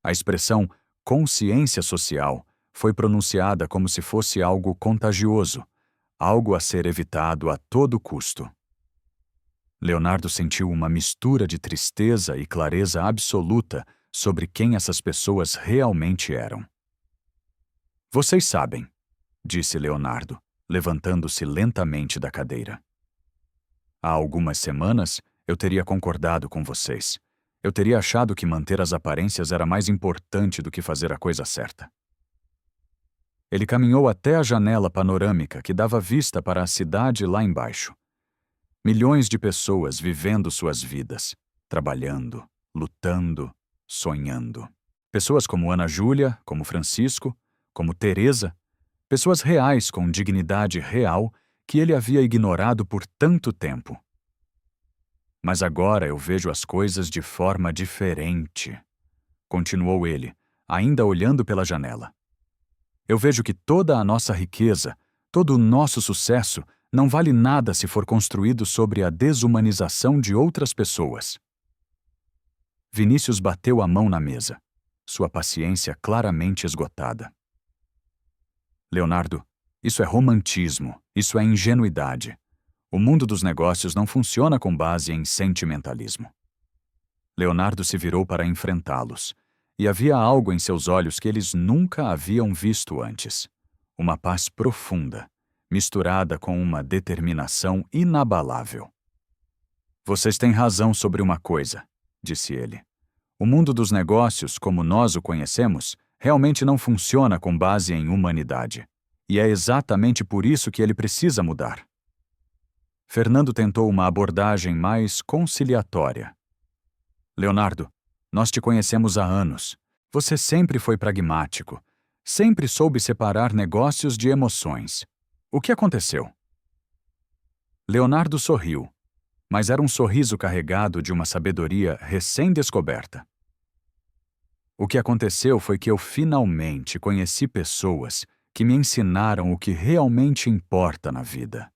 Speaker 1: A expressão consciência social foi pronunciada como se fosse algo contagioso, algo a ser evitado a todo custo. Leonardo sentiu uma mistura de tristeza e clareza absoluta sobre quem essas pessoas realmente eram. Vocês sabem, disse Leonardo, levantando-se lentamente da cadeira. Há algumas semanas, eu teria concordado com vocês. Eu teria achado que manter as aparências era mais importante do que fazer a coisa certa. Ele caminhou até a janela panorâmica que dava vista para a cidade lá embaixo. Milhões de pessoas vivendo suas vidas, trabalhando, lutando, sonhando. Pessoas como Ana Júlia, como Francisco, como Teresa, pessoas reais com dignidade real que ele havia ignorado por tanto tempo. Mas agora eu vejo as coisas de forma diferente, continuou ele, ainda olhando pela janela. Eu vejo que toda a nossa riqueza, todo o nosso sucesso, não vale nada se for construído sobre a desumanização de outras pessoas. Vinícius bateu a mão na mesa, sua paciência claramente esgotada. Leonardo, isso é romantismo, isso é ingenuidade. O mundo dos negócios não funciona com base em sentimentalismo. Leonardo se virou para enfrentá-los, e havia algo em seus olhos que eles nunca haviam visto antes. Uma paz profunda, misturada com uma determinação inabalável. Vocês têm razão sobre uma coisa, disse ele. O mundo dos negócios, como nós o conhecemos, realmente não funciona com base em humanidade. E é exatamente por isso que ele precisa mudar. Fernando tentou uma abordagem mais conciliatória. Leonardo, nós te conhecemos há anos. Você sempre foi pragmático. Sempre soube separar negócios de emoções. O que aconteceu? Leonardo sorriu, mas era um sorriso carregado de uma sabedoria recém-descoberta. O que aconteceu foi que eu finalmente conheci pessoas que me ensinaram o que realmente importa na vida.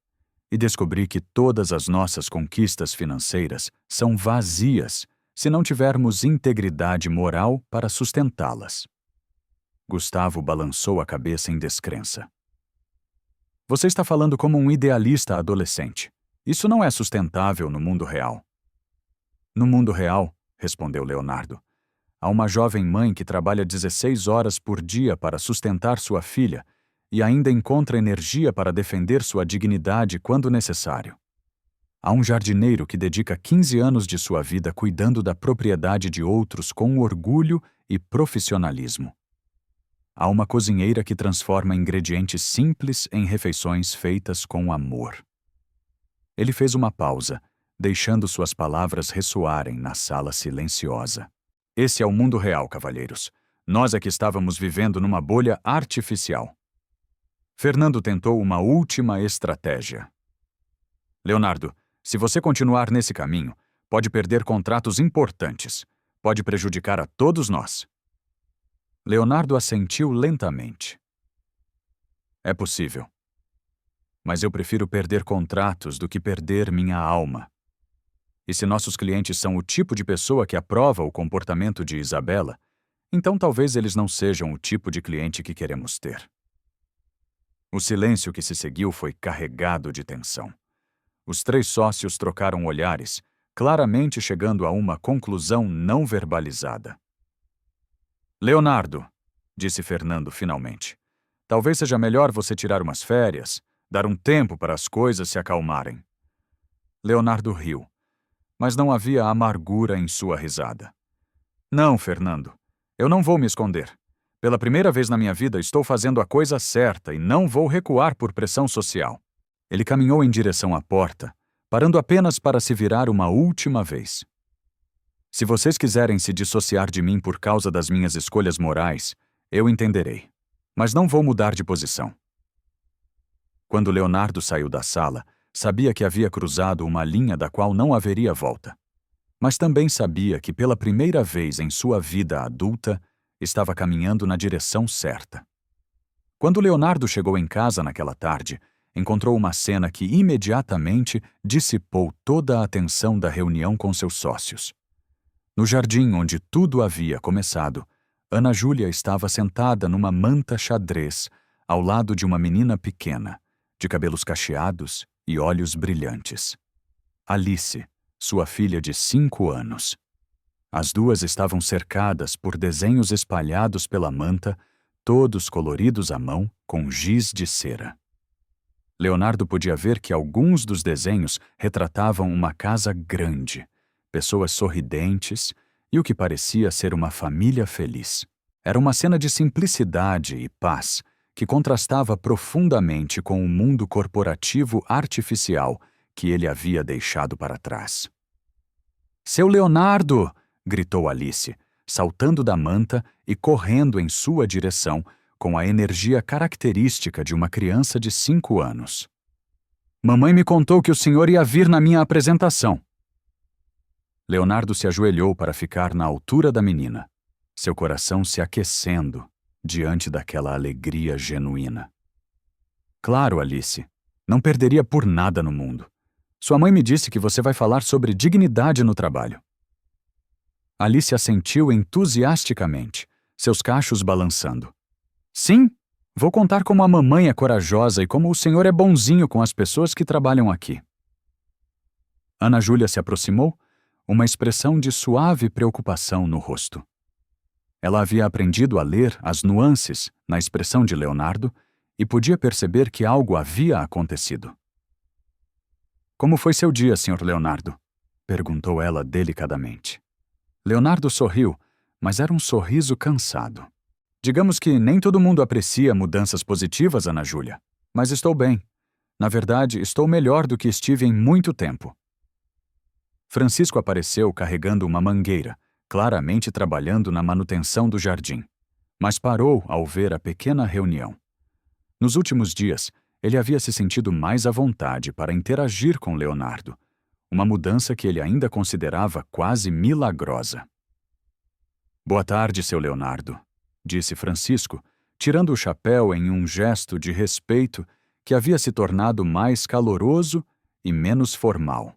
Speaker 1: E descobri que todas as nossas conquistas financeiras são vazias se não tivermos integridade moral para sustentá-las. Gustavo balançou a cabeça em descrença. Você está falando como um idealista adolescente. Isso não é sustentável no mundo real. No mundo real, respondeu Leonardo, há uma jovem mãe que trabalha 16 horas por dia para sustentar sua filha e ainda encontra energia para defender sua dignidade quando necessário. Há um jardineiro que dedica 15 anos de sua vida cuidando da propriedade de outros com orgulho e profissionalismo. Há uma cozinheira que transforma ingredientes simples em refeições feitas com amor. Ele fez uma pausa, deixando suas palavras ressoarem na sala silenciosa. Esse é o mundo real, cavalheiros. Nós é que estávamos vivendo numa bolha artificial. Fernando tentou uma última estratégia. Leonardo, se você continuar nesse caminho, pode perder contratos importantes. Pode prejudicar a todos nós. Leonardo assentiu lentamente. É possível. Mas eu prefiro perder contratos do que perder minha alma. E se nossos clientes são o tipo de pessoa que aprova o comportamento de Isabela, então talvez eles não sejam o tipo de cliente que queremos ter. O silêncio que se seguiu foi carregado de tensão. Os três sócios trocaram olhares, claramente chegando a uma conclusão não verbalizada. Leonardo, disse Fernando finalmente, talvez seja melhor você tirar umas férias, dar um tempo para as coisas se acalmarem. Leonardo riu, mas não havia amargura em sua risada. Não, Fernando, eu não vou me esconder. Pela primeira vez na minha vida estou fazendo a coisa certa e não vou recuar por pressão social. Ele caminhou em direção à porta, parando apenas para se virar uma última vez. Se vocês quiserem se dissociar de mim por causa das minhas escolhas morais, eu entenderei. Mas não vou mudar de posição. Quando Leonardo saiu da sala, sabia que havia cruzado uma linha da qual não haveria volta. Mas também sabia que pela primeira vez em sua vida adulta, estava caminhando na direção certa. Quando Leonardo chegou em casa naquela tarde, encontrou uma cena que imediatamente dissipou toda a atenção da reunião com seus sócios. No jardim onde tudo havia começado, Ana Júlia estava sentada numa manta xadrez, ao lado de uma menina pequena, de cabelos cacheados e olhos brilhantes. Alice, sua filha de 5 anos. As duas estavam cercadas por desenhos espalhados pela manta, todos coloridos à mão com giz de cera. Leonardo podia ver que alguns dos desenhos retratavam uma casa grande, pessoas sorridentes e o que parecia ser uma família feliz. Era uma cena de simplicidade e paz que contrastava profundamente com o mundo corporativo artificial que ele havia deixado para trás. "Seu Leonardo!" gritou Alice, saltando da manta e correndo em sua direção com a energia característica de uma criança de 5 anos. "Mamãe me contou que o senhor ia vir na minha apresentação." Leonardo se ajoelhou para ficar na altura da menina, seu coração se aquecendo diante daquela alegria genuína. "Claro, Alice. Não perderia por nada no mundo. Sua mãe me disse que você vai falar sobre dignidade no trabalho." Alice assentiu entusiasticamente, seus cachos balançando. "Sim, vou contar como a mamãe é corajosa e como o senhor é bonzinho com as pessoas que trabalham aqui." Ana Júlia se aproximou, uma expressão de suave preocupação no rosto. Ela havia aprendido a ler as nuances na expressão de Leonardo e podia perceber que algo havia acontecido. "Como foi seu dia, Sr. Leonardo?" perguntou ela delicadamente. Leonardo sorriu, mas era um sorriso cansado. "Digamos que nem todo mundo aprecia mudanças positivas, Ana Júlia, mas estou bem. Na verdade, estou melhor do que estive em muito tempo." Francisco apareceu carregando uma mangueira, claramente trabalhando na manutenção do jardim, mas parou ao ver a pequena reunião. Nos últimos dias, ele havia se sentido mais à vontade para interagir com Leonardo, uma mudança que ele ainda considerava quase milagrosa. "Boa tarde, seu Leonardo", disse Francisco, tirando o chapéu em um gesto de respeito que havia se tornado mais caloroso e menos formal.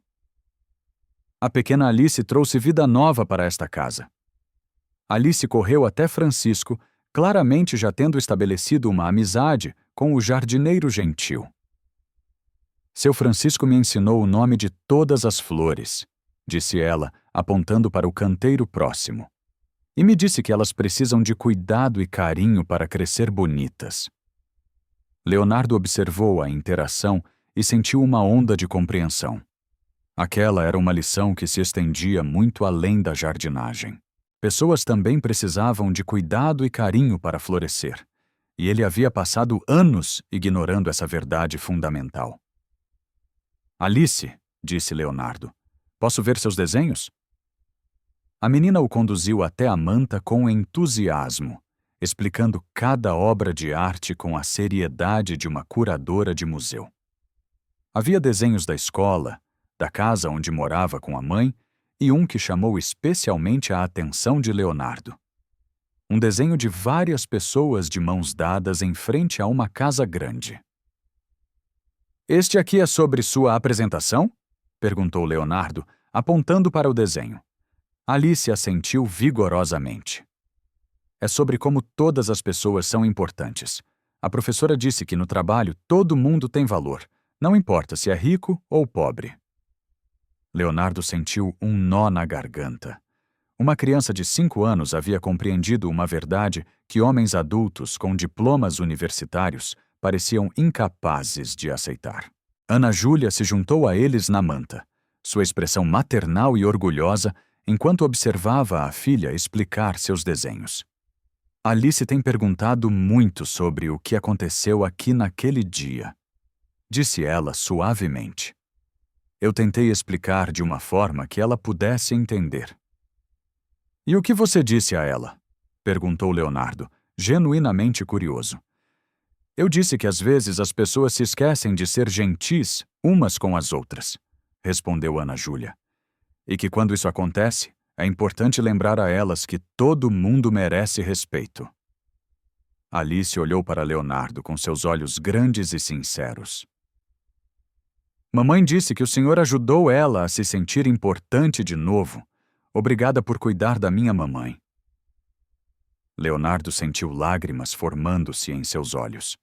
Speaker 1: A pequena Alice trouxe vida nova para esta casa. Alice correu até Francisco, claramente já tendo estabelecido uma amizade com o jardineiro gentil. "Seu Francisco me ensinou o nome de todas as flores", disse ela, apontando para o canteiro próximo. "E me disse que elas precisam de cuidado e carinho para crescer bonitas." Leonardo observou a interação e sentiu uma onda de compreensão. Aquela era uma lição que se estendia muito além da jardinagem. Pessoas também precisavam de cuidado e carinho para florescer, e ele havia passado anos ignorando essa verdade fundamental. "Alice", disse Leonardo, "posso ver seus desenhos?" A menina o conduziu até a manta com entusiasmo, explicando cada obra de arte com a seriedade de uma curadora de museu. Havia desenhos da escola, da casa onde morava com a mãe, e um que chamou especialmente a atenção de Leonardo. Um desenho de várias pessoas de mãos dadas em frente a uma casa grande. "Este aqui é sobre sua apresentação?" perguntou Leonardo, apontando para o desenho. Alice assentiu vigorosamente. "É sobre como todas as pessoas são importantes. A professora disse que no trabalho todo mundo tem valor, não importa se é rico ou pobre." Leonardo sentiu um nó na garganta. Uma criança de 5 anos havia compreendido uma verdade que homens adultos com diplomas universitários pareciam incapazes de aceitar. Ana Júlia se juntou a eles na manta, sua expressão maternal e orgulhosa enquanto observava a filha explicar seus desenhos. "Alice tem perguntado muito sobre o que aconteceu aqui naquele dia", disse ela suavemente. Eu tentei explicar de uma forma que ela pudesse entender. "E o que você disse a ela?" perguntou Leonardo, genuinamente curioso. "Eu disse que às vezes as pessoas se esquecem de ser gentis umas com as outras", respondeu Ana Júlia. "E que quando isso acontece, é importante lembrar a elas que todo mundo merece respeito." Alice olhou para Leonardo com seus olhos grandes e sinceros. "Mamãe disse que o senhor ajudou ela a se sentir importante de novo. Obrigada por cuidar da minha mamãe." Leonardo sentiu lágrimas formando-se em seus olhos.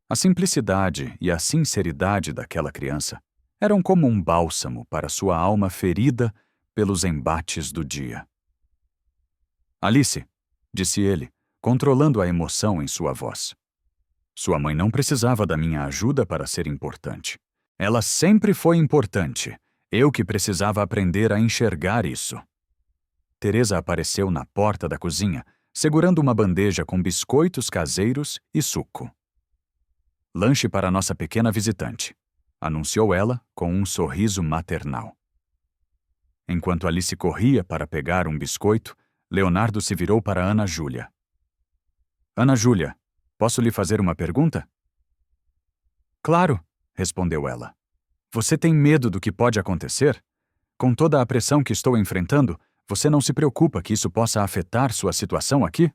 Speaker 1: A simplicidade e a sinceridade daquela criança eram como um bálsamo para sua alma ferida pelos embates do dia. "Alice", disse ele, controlando a emoção em sua voz. "Sua mãe não precisava da minha ajuda para ser importante. Ela sempre foi importante. Eu que precisava aprender a enxergar isso." Teresa apareceu na porta da cozinha, segurando uma bandeja com biscoitos caseiros e suco. "Lanche para nossa pequena visitante." anunciou ela com um sorriso maternal. Enquanto Alice corria para pegar um biscoito, Leonardo se virou para Ana Júlia. Ana Júlia, posso lhe fazer uma pergunta? Claro, respondeu ela. Você tem medo do que pode acontecer? Com toda a pressão que estou enfrentando, você não se preocupa que isso possa afetar sua situação aqui?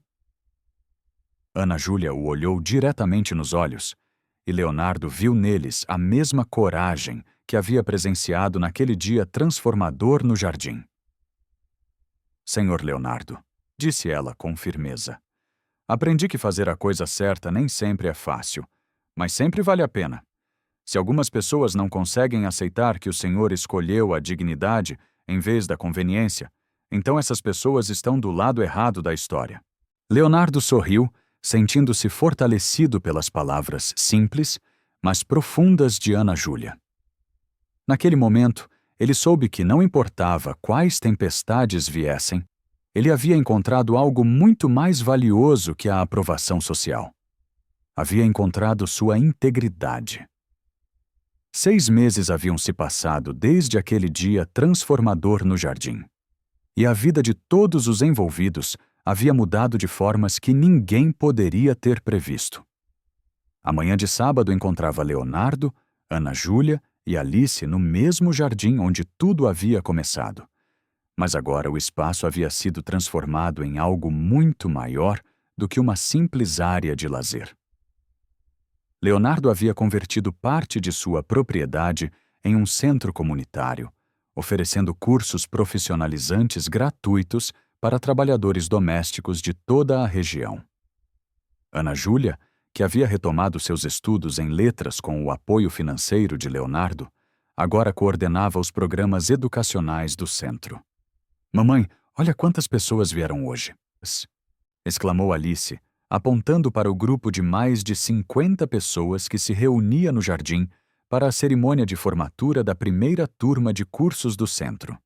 Speaker 1: Ana Júlia o olhou diretamente nos olhos, e Leonardo viu neles a mesma coragem que havia presenciado naquele dia transformador no jardim. Senhor Leonardo, disse ela com firmeza, aprendi que fazer a coisa certa nem sempre é fácil, mas sempre vale a pena. Se algumas pessoas não conseguem aceitar que o Senhor escolheu a dignidade em vez da conveniência, então essas pessoas estão do lado errado da história. Leonardo sorriu, sentindo-se fortalecido pelas palavras simples, mas profundas de Ana Júlia. Naquele momento, ele soube que não importava quais tempestades viessem, ele havia encontrado algo muito mais valioso que a aprovação social. Havia encontrado sua integridade. 6 meses haviam se passado desde aquele dia transformador no jardim. E a vida de todos os envolvidos havia mudado de formas que ninguém poderia ter previsto. A manhã de sábado encontrava Leonardo, Ana Júlia e Alice no mesmo jardim onde tudo havia começado. Mas agora o espaço havia sido transformado em algo muito maior do que uma simples área de lazer. Leonardo havia convertido parte de sua propriedade em um centro comunitário, oferecendo cursos profissionalizantes gratuitos para trabalhadores domésticos de toda a região. Ana Júlia, que havia retomado seus estudos em letras com o apoio financeiro de Leonardo, agora coordenava os programas educacionais do centro. Mamãe, olha quantas pessoas vieram hoje! Exclamou Alice, apontando para o grupo de mais de 50 pessoas que se reunia no jardim para a cerimônia de formatura da primeira turma de cursos do centro.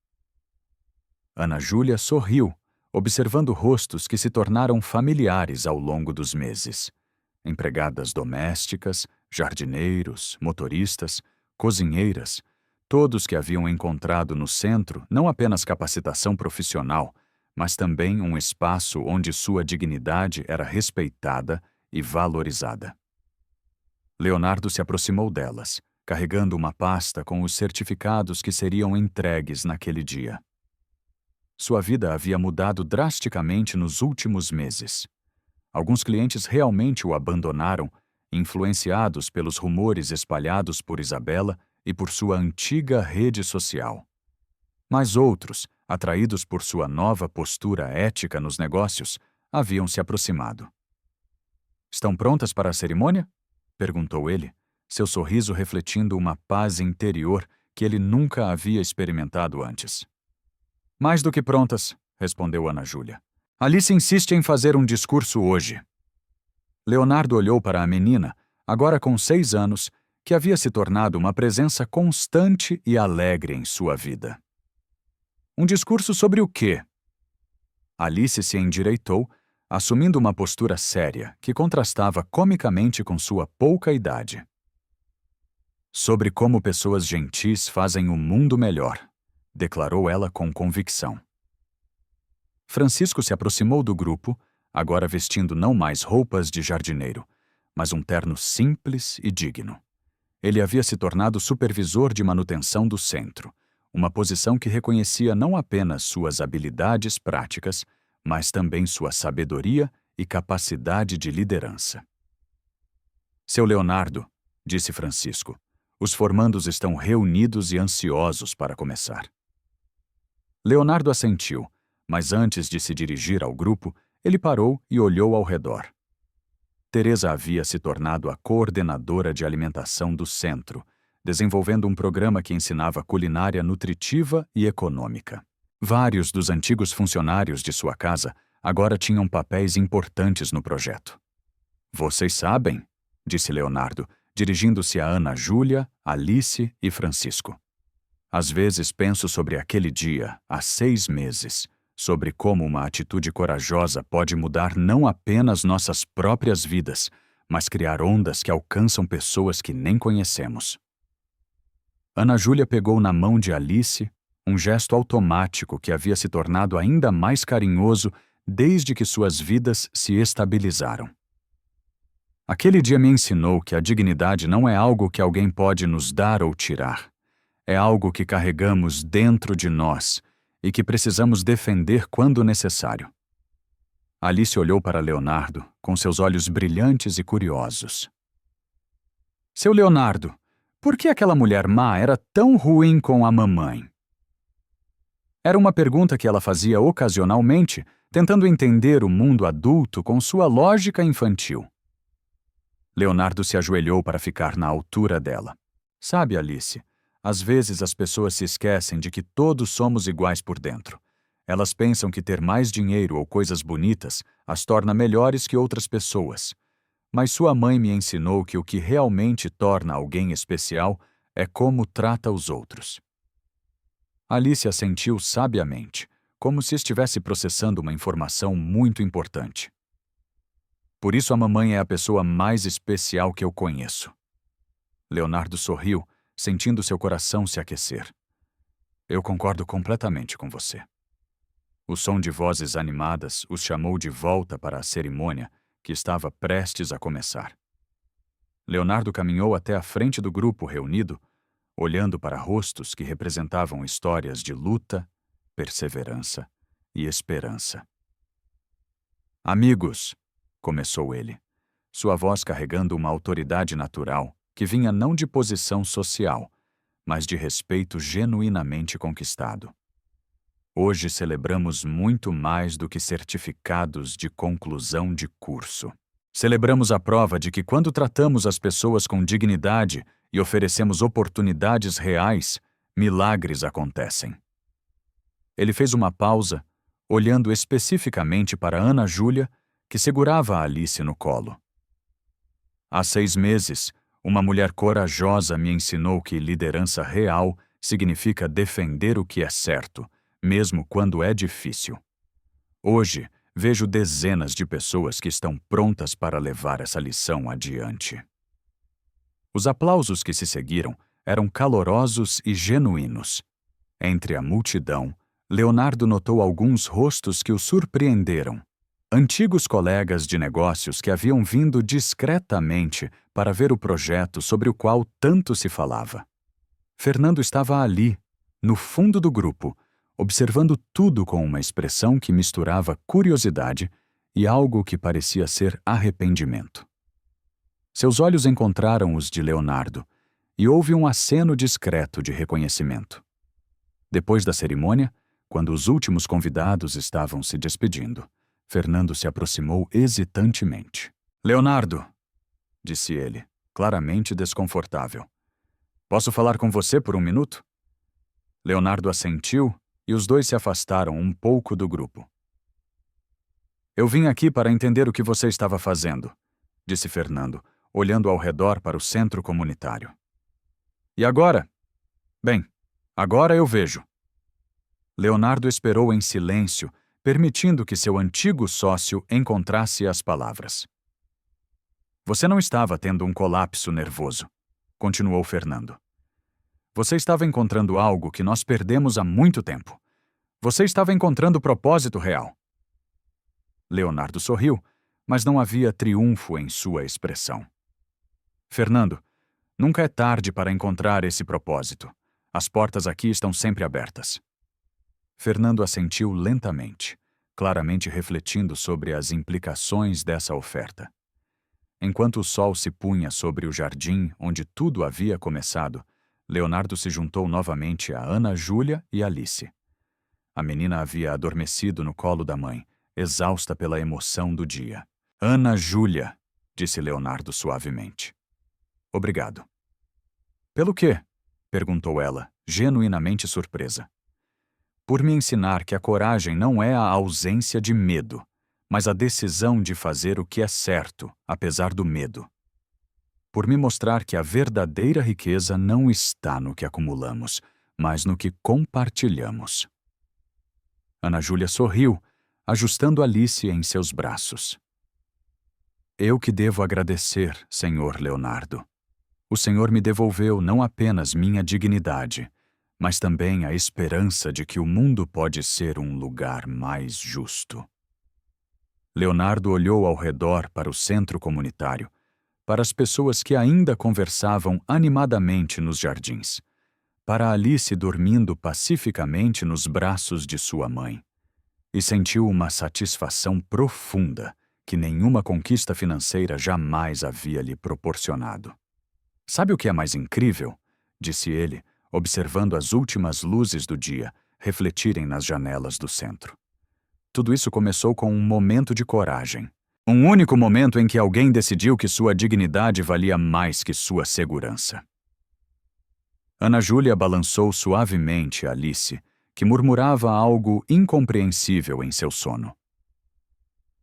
Speaker 1: Ana Júlia sorriu, observando rostos que se tornaram familiares ao longo dos meses. Empregadas domésticas, jardineiros, motoristas, cozinheiras, todos que haviam encontrado no centro não apenas capacitação profissional, mas também um espaço onde sua dignidade era respeitada e valorizada. Leonardo se aproximou delas, carregando uma pasta com os certificados que seriam entregues naquele dia. Sua vida havia mudado drasticamente nos últimos meses. Alguns clientes realmente o abandonaram, influenciados pelos rumores espalhados por Isabela e por sua antiga rede social. Mas outros, atraídos por sua nova postura ética nos negócios, haviam se aproximado. Estão prontas para a cerimônia? Perguntou ele, seu sorriso refletindo uma paz interior que ele nunca havia experimentado antes. Mais do que prontas, respondeu Ana Júlia. Alice insiste em fazer um discurso hoje. Leonardo olhou para a menina, agora com 6 anos, que havia se tornado uma presença constante e alegre em sua vida. Um discurso sobre o quê? Alice se endireitou, assumindo uma postura séria que contrastava comicamente com sua pouca idade. Sobre como pessoas gentis fazem o mundo melhor, declarou ela com convicção. Francisco se aproximou do grupo, agora vestindo não mais roupas de jardineiro, mas um terno simples e digno. Ele havia se tornado supervisor de manutenção do centro, uma posição que reconhecia não apenas suas habilidades práticas, mas também sua sabedoria e capacidade de liderança. Seu Leonardo, disse Francisco, os formandos estão reunidos e ansiosos para começar. Leonardo assentiu, mas antes de se dirigir ao grupo, ele parou e olhou ao redor. Teresa havia se tornado a coordenadora de alimentação do centro, desenvolvendo um programa que ensinava culinária nutritiva e econômica. Vários dos antigos funcionários de sua casa agora tinham papéis importantes no projeto. Vocês sabem, disse Leonardo, dirigindo-se a Ana Júlia, Alice e Francisco. Às vezes penso sobre aquele dia, há 6 meses, sobre como uma atitude corajosa pode mudar não apenas nossas próprias vidas, mas criar ondas que alcançam pessoas que nem conhecemos. Ana Júlia pegou na mão de Alice, um gesto automático que havia se tornado ainda mais carinhoso desde que suas vidas se estabilizaram. Aquele dia me ensinou que a dignidade não é algo que alguém pode nos dar ou tirar. É algo que carregamos dentro de nós e que precisamos defender quando necessário. Alice olhou para Leonardo com seus olhos brilhantes e curiosos. Seu Leonardo, por que aquela mulher má era tão ruim com a mamãe? Era uma pergunta que ela fazia ocasionalmente, tentando entender o mundo adulto com sua lógica infantil. Leonardo se ajoelhou para ficar na altura dela. Sabe, Alice, às vezes as pessoas se esquecem de que todos somos iguais por dentro. Elas pensam que ter mais dinheiro ou coisas bonitas as torna melhores que outras pessoas. Mas sua mãe me ensinou que o que realmente torna alguém especial é como trata os outros. Alice assentiu sabiamente, como se estivesse processando uma informação muito importante. Por isso a mamãe é a pessoa mais especial que eu conheço. Leonardo sorriu, sentindo seu coração se aquecer. Eu concordo completamente com você. O som de vozes animadas os chamou de volta para a cerimônia, que estava prestes a começar. Leonardo caminhou até a frente do grupo reunido, olhando para rostos que representavam histórias de luta, perseverança e esperança. Amigos, começou ele, sua voz carregando uma autoridade natural que vinha não de posição social, mas de respeito genuinamente conquistado. Hoje celebramos muito mais do que certificados de conclusão de curso. Celebramos a prova de que quando tratamos as pessoas com dignidade e oferecemos oportunidades reais, milagres acontecem. Ele fez uma pausa, olhando especificamente para Ana Júlia, que segurava a Alice no colo. Há 6 meses, uma mulher corajosa me ensinou que liderança real significa defender o que é certo, mesmo quando é difícil. Hoje, vejo dezenas de pessoas que estão prontas para levar essa lição adiante. Os aplausos que se seguiram eram calorosos e genuínos. Entre a multidão, Leonardo notou alguns rostos que o surpreenderam. Antigos colegas de negócios que haviam vindo discretamente para ver o projeto sobre o qual tanto se falava. Fernando estava ali, no fundo do grupo, observando tudo com uma expressão que misturava curiosidade e algo que parecia ser arrependimento. Seus olhos encontraram os de Leonardo e houve um aceno discreto de reconhecimento. Depois da cerimônia, quando os últimos convidados estavam se despedindo, Fernando se aproximou hesitantemente. Leonardo, disse ele, claramente desconfortável. Posso falar com você por 1 minuto? Leonardo assentiu e os dois se afastaram um pouco do grupo. Eu vim aqui para entender o que você estava fazendo, disse Fernando, olhando ao redor para o centro comunitário. E agora? Bem, agora eu vejo. Leonardo esperou em silêncio, permitindo que seu antigo sócio encontrasse as palavras. Você não estava tendo um colapso nervoso, continuou Fernando. Você estava encontrando algo que nós perdemos há muito tempo. Você estava encontrando o propósito real. Leonardo sorriu, mas não havia triunfo em sua expressão. Fernando, nunca é tarde para encontrar esse propósito. As portas aqui estão sempre abertas. Fernando assentiu lentamente, claramente refletindo sobre as implicações dessa oferta. Enquanto o sol se punha sobre o jardim onde tudo havia começado, Leonardo se juntou novamente a Ana Júlia e Alice. A menina havia adormecido no colo da mãe, exausta pela emoção do dia. Ana Júlia, disse Leonardo suavemente. Obrigado. Pelo quê? Perguntou ela, genuinamente surpresa. Por me ensinar que a coragem não é a ausência de medo, mas a decisão de fazer o que é certo, apesar do medo. Por me mostrar que a verdadeira riqueza não está no que acumulamos, mas no que compartilhamos. Ana Júlia sorriu, ajustando Alice em seus braços. Eu que devo agradecer, senhor Leonardo. O Senhor me devolveu não apenas minha dignidade, mas também a esperança de que o mundo pode ser um lugar mais justo. Leonardo olhou ao redor para o centro comunitário, para as pessoas que ainda conversavam animadamente nos jardins, para Alice dormindo pacificamente nos braços de sua mãe, e sentiu uma satisfação profunda que nenhuma conquista financeira jamais havia lhe proporcionado. Sabe o que é mais incrível? Disse ele, observando as últimas luzes do dia refletirem nas janelas do centro. Tudo isso começou com um momento de coragem. Um único momento em que alguém decidiu que sua dignidade valia mais que sua segurança. Ana Júlia balançou suavemente Alice, que murmurava algo incompreensível em seu sono.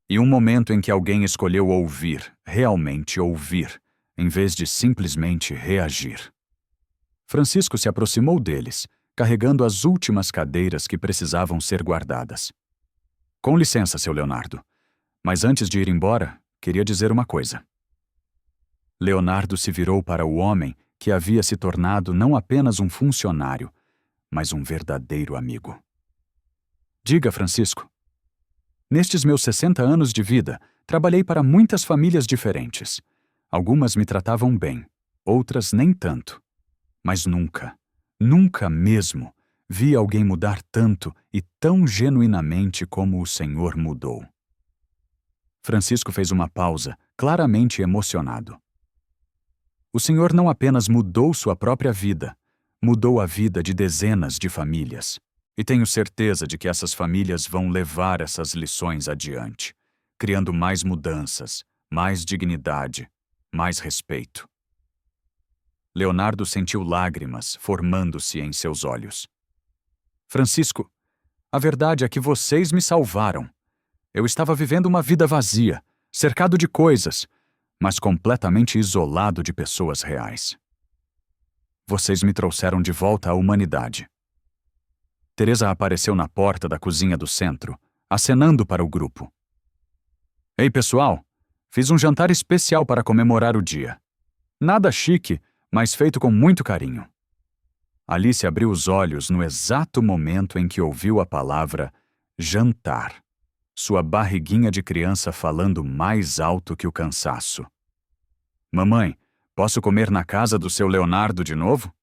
Speaker 1: E um momento em que alguém escolheu ouvir, realmente ouvir, em vez de simplesmente reagir. Francisco se aproximou deles, carregando as últimas cadeiras que precisavam ser guardadas. Com licença, seu Leonardo, mas antes de ir embora, queria dizer uma coisa. Leonardo se virou para o homem que havia se tornado não apenas um funcionário, mas um verdadeiro amigo. Diga, Francisco. Nestes meus 60 anos de vida, trabalhei para muitas famílias diferentes. Algumas me tratavam bem, outras nem tanto. Mas nunca, nunca mesmo, vi alguém mudar tanto e tão genuinamente como o Senhor mudou. Francisco fez uma pausa, claramente emocionado. O Senhor não apenas mudou sua própria vida, mudou a vida de dezenas de famílias. E tenho certeza de que essas famílias vão levar essas lições adiante, criando mais mudanças, mais dignidade, mais respeito. Leonardo sentiu lágrimas formando-se em seus olhos. Francisco, a verdade é que vocês me salvaram. Eu estava vivendo uma vida vazia, cercado de coisas, mas completamente isolado de pessoas reais. Vocês me trouxeram de volta à humanidade. Teresa apareceu na porta da cozinha do centro, acenando para o grupo. Ei, pessoal, fiz um jantar especial para comemorar o dia. Nada chique, mas feito com muito carinho. Alice abriu os olhos no exato momento em que ouviu a palavra jantar, sua barriguinha de criança falando mais alto que o cansaço. Mamãe, posso comer na casa do seu Leonardo de novo?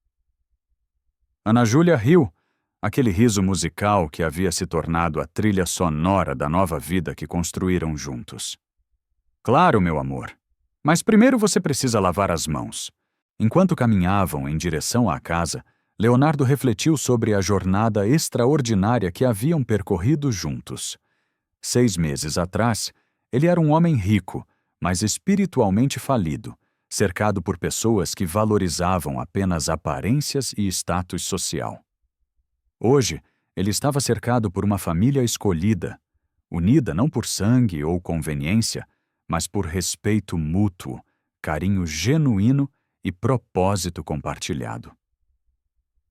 Speaker 1: Ana Júlia riu, aquele riso musical que havia se tornado a trilha sonora da nova vida que construíram juntos. Claro, meu amor. Mas primeiro você precisa lavar as mãos. Enquanto caminhavam em direção à casa, Leonardo refletiu sobre a jornada extraordinária que haviam percorrido juntos. 6 meses atrás, ele era um homem rico, mas espiritualmente falido, cercado por pessoas que valorizavam apenas aparências e status social. Hoje, ele estava cercado por uma família escolhida, unida não por sangue ou conveniência, mas por respeito mútuo, carinho genuíno e propósito compartilhado.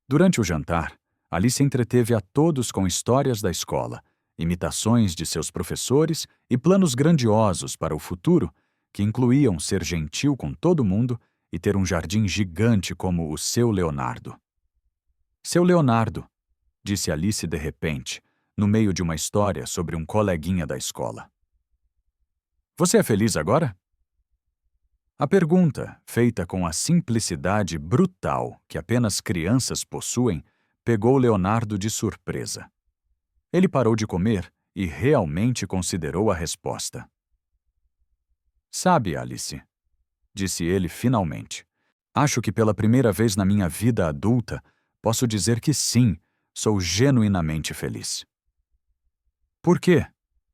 Speaker 1: Durante o jantar, Alice entreteve a todos com histórias da escola, imitações de seus professores e planos grandiosos para o futuro, que incluíam ser gentil com todo mundo e ter um jardim gigante como o seu Leonardo. Seu Leonardo, disse Alice de repente, no meio de uma história sobre um coleguinha da escola. Você é feliz agora? A pergunta, feita com a simplicidade brutal que apenas crianças possuem, pegou Leonardo de surpresa. Ele parou de comer e realmente considerou a resposta. Sabe, Alice, disse ele finalmente, acho que pela primeira vez na minha vida adulta posso dizer que sim, sou genuinamente feliz. Por quê?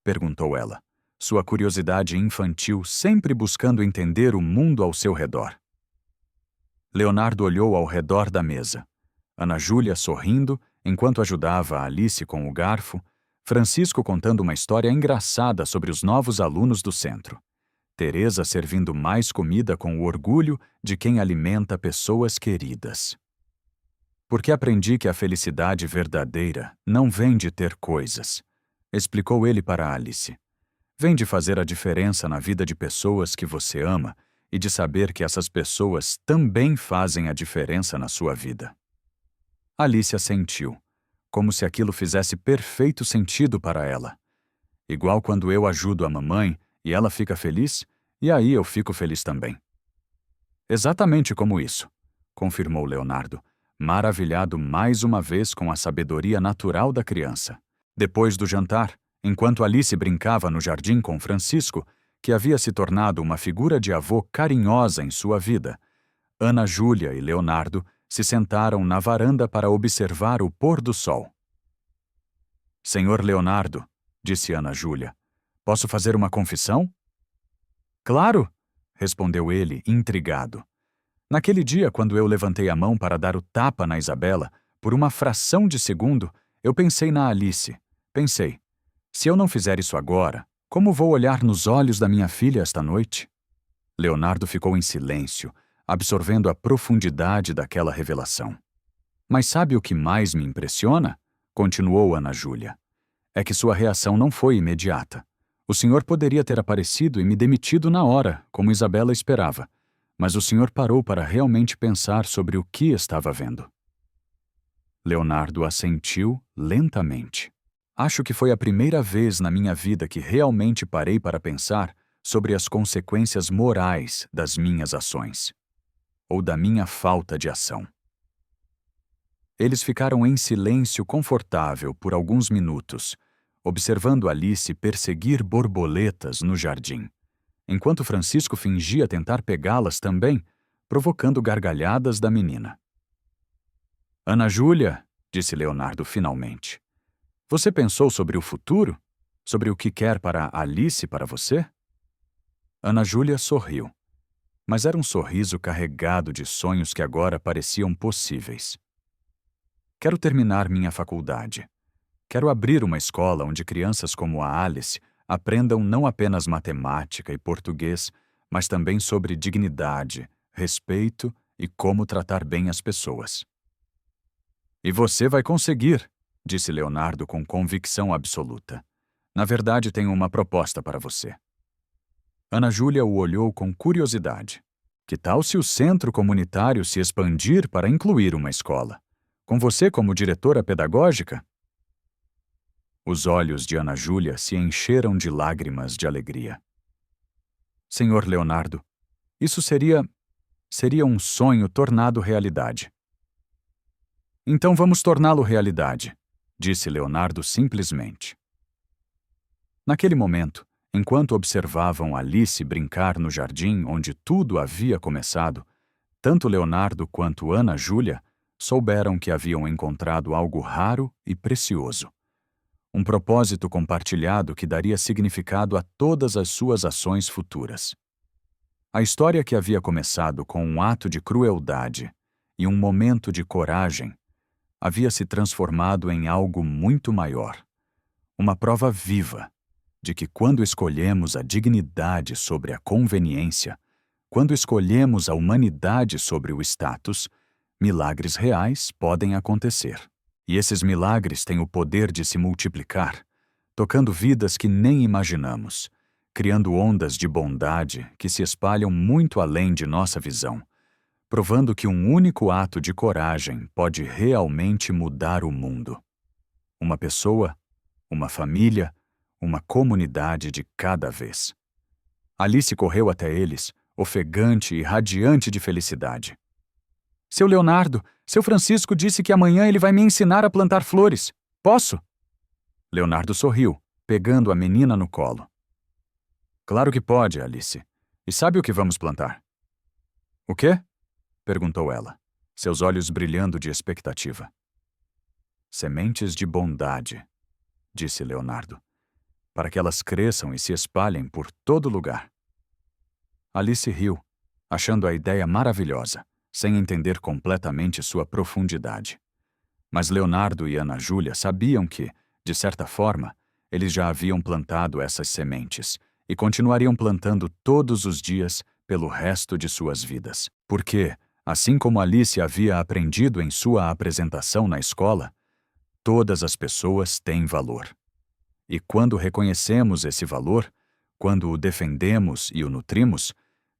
Speaker 1: Perguntou ela, sua curiosidade infantil sempre buscando entender o mundo ao seu redor. Leonardo olhou ao redor da mesa. Ana Júlia sorrindo, enquanto ajudava a Alice com o garfo, Francisco contando uma história engraçada sobre os novos alunos do centro. Teresa servindo mais comida com o orgulho de quem alimenta pessoas queridas. Porque aprendi que a felicidade verdadeira não vem de ter coisas, explicou ele para Alice. Vem de fazer a diferença na vida de pessoas que você ama e de saber que essas pessoas também fazem a diferença na sua vida. Alice assentiu, como se aquilo fizesse perfeito sentido para ela. Igual quando eu ajudo a mamãe e ela fica feliz, e aí eu fico feliz também. Exatamente como isso, confirmou Leonardo, maravilhado mais uma vez com a sabedoria natural da criança. Depois do jantar, enquanto Alice brincava no jardim com Francisco, que havia se tornado uma figura de avô carinhosa em sua vida, Ana Júlia e Leonardo se sentaram na varanda para observar o pôr do sol. Senhor Leonardo, disse Ana Júlia, posso fazer uma confissão? Claro, respondeu ele, intrigado. Naquele dia, quando eu levantei a mão para dar o tapa na Isabela, por uma fração de segundo, eu pensei na Alice. Pensei, se eu não fizer isso agora, como vou olhar nos olhos da minha filha esta noite? Leonardo ficou em silêncio, absorvendo a profundidade daquela revelação. Mas sabe o que mais me impressiona? Continuou Ana Júlia. É que sua reação não foi imediata. O senhor poderia ter aparecido e me demitido na hora, como Isabela esperava. Mas o senhor parou para realmente pensar sobre o que estava vendo. Leonardo assentiu lentamente. Acho que foi a primeira vez na minha vida que realmente parei para pensar sobre as consequências morais das minhas ações, ou da minha falta de ação. Eles ficaram em silêncio confortável por alguns minutos, observando Alice perseguir borboletas no jardim, enquanto Francisco fingia tentar pegá-las também, provocando gargalhadas da menina. Ana Júlia, disse Leonardo finalmente, você pensou sobre o futuro? Sobre o que quer para Alice e para você? Ana Júlia sorriu, mas era um sorriso carregado de sonhos que agora pareciam possíveis. Quero terminar minha faculdade. Quero abrir uma escola onde crianças como a Alice aprendam não apenas matemática e português, mas também sobre dignidade, respeito e como tratar bem as pessoas. E você vai conseguir, disse Leonardo com convicção absoluta. Na verdade, tenho uma proposta para você. Ana Júlia o olhou com curiosidade. Que tal se o centro comunitário se expandir para incluir uma escola? Com você como diretora pedagógica? Os olhos de Ana Júlia se encheram de lágrimas de alegria. Senhor Leonardo, isso seria um sonho tornado realidade. Então vamos torná-lo realidade, disse Leonardo simplesmente. Naquele momento, enquanto observavam Alice brincar no jardim onde tudo havia começado, tanto Leonardo quanto Ana Júlia souberam que haviam encontrado algo raro e precioso. Um propósito compartilhado que daria significado a todas as suas ações futuras. A história que havia começado com um ato de crueldade e um momento de coragem havia se transformado em algo muito maior. Uma prova viva de que quando escolhemos a dignidade sobre a conveniência, quando escolhemos a humanidade sobre o status, milagres reais podem acontecer. E esses milagres têm o poder de se multiplicar, tocando vidas que nem imaginamos, criando ondas de bondade que se espalham muito além de nossa visão, provando que um único ato de coragem pode realmente mudar o mundo. Uma pessoa, uma família, uma comunidade de cada vez. Alice correu até eles, ofegante e radiante de felicidade. Seu Leonardo, seu Francisco disse que amanhã ele vai me ensinar a plantar flores. Posso? Leonardo sorriu, pegando a menina no colo. Claro que pode, Alice. E sabe o que vamos plantar? O quê? Perguntou ela, seus olhos brilhando de expectativa. Sementes de bondade, disse Leonardo, para que elas cresçam e se espalhem por todo lugar. Alice riu, achando a ideia maravilhosa, sem entender completamente sua profundidade. Mas Leonardo e Ana Júlia sabiam que, de certa forma, eles já haviam plantado essas sementes e continuariam plantando todos os dias pelo resto de suas vidas. Porque, assim como Alice havia aprendido em sua apresentação na escola, todas as pessoas têm valor. E quando reconhecemos esse valor, quando o defendemos e o nutrimos,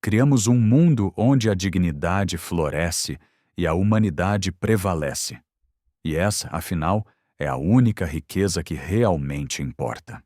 Speaker 1: Criamos um mundo onde a dignidade floresce e a humanidade prevalece. E essa, afinal, é a única riqueza que realmente importa.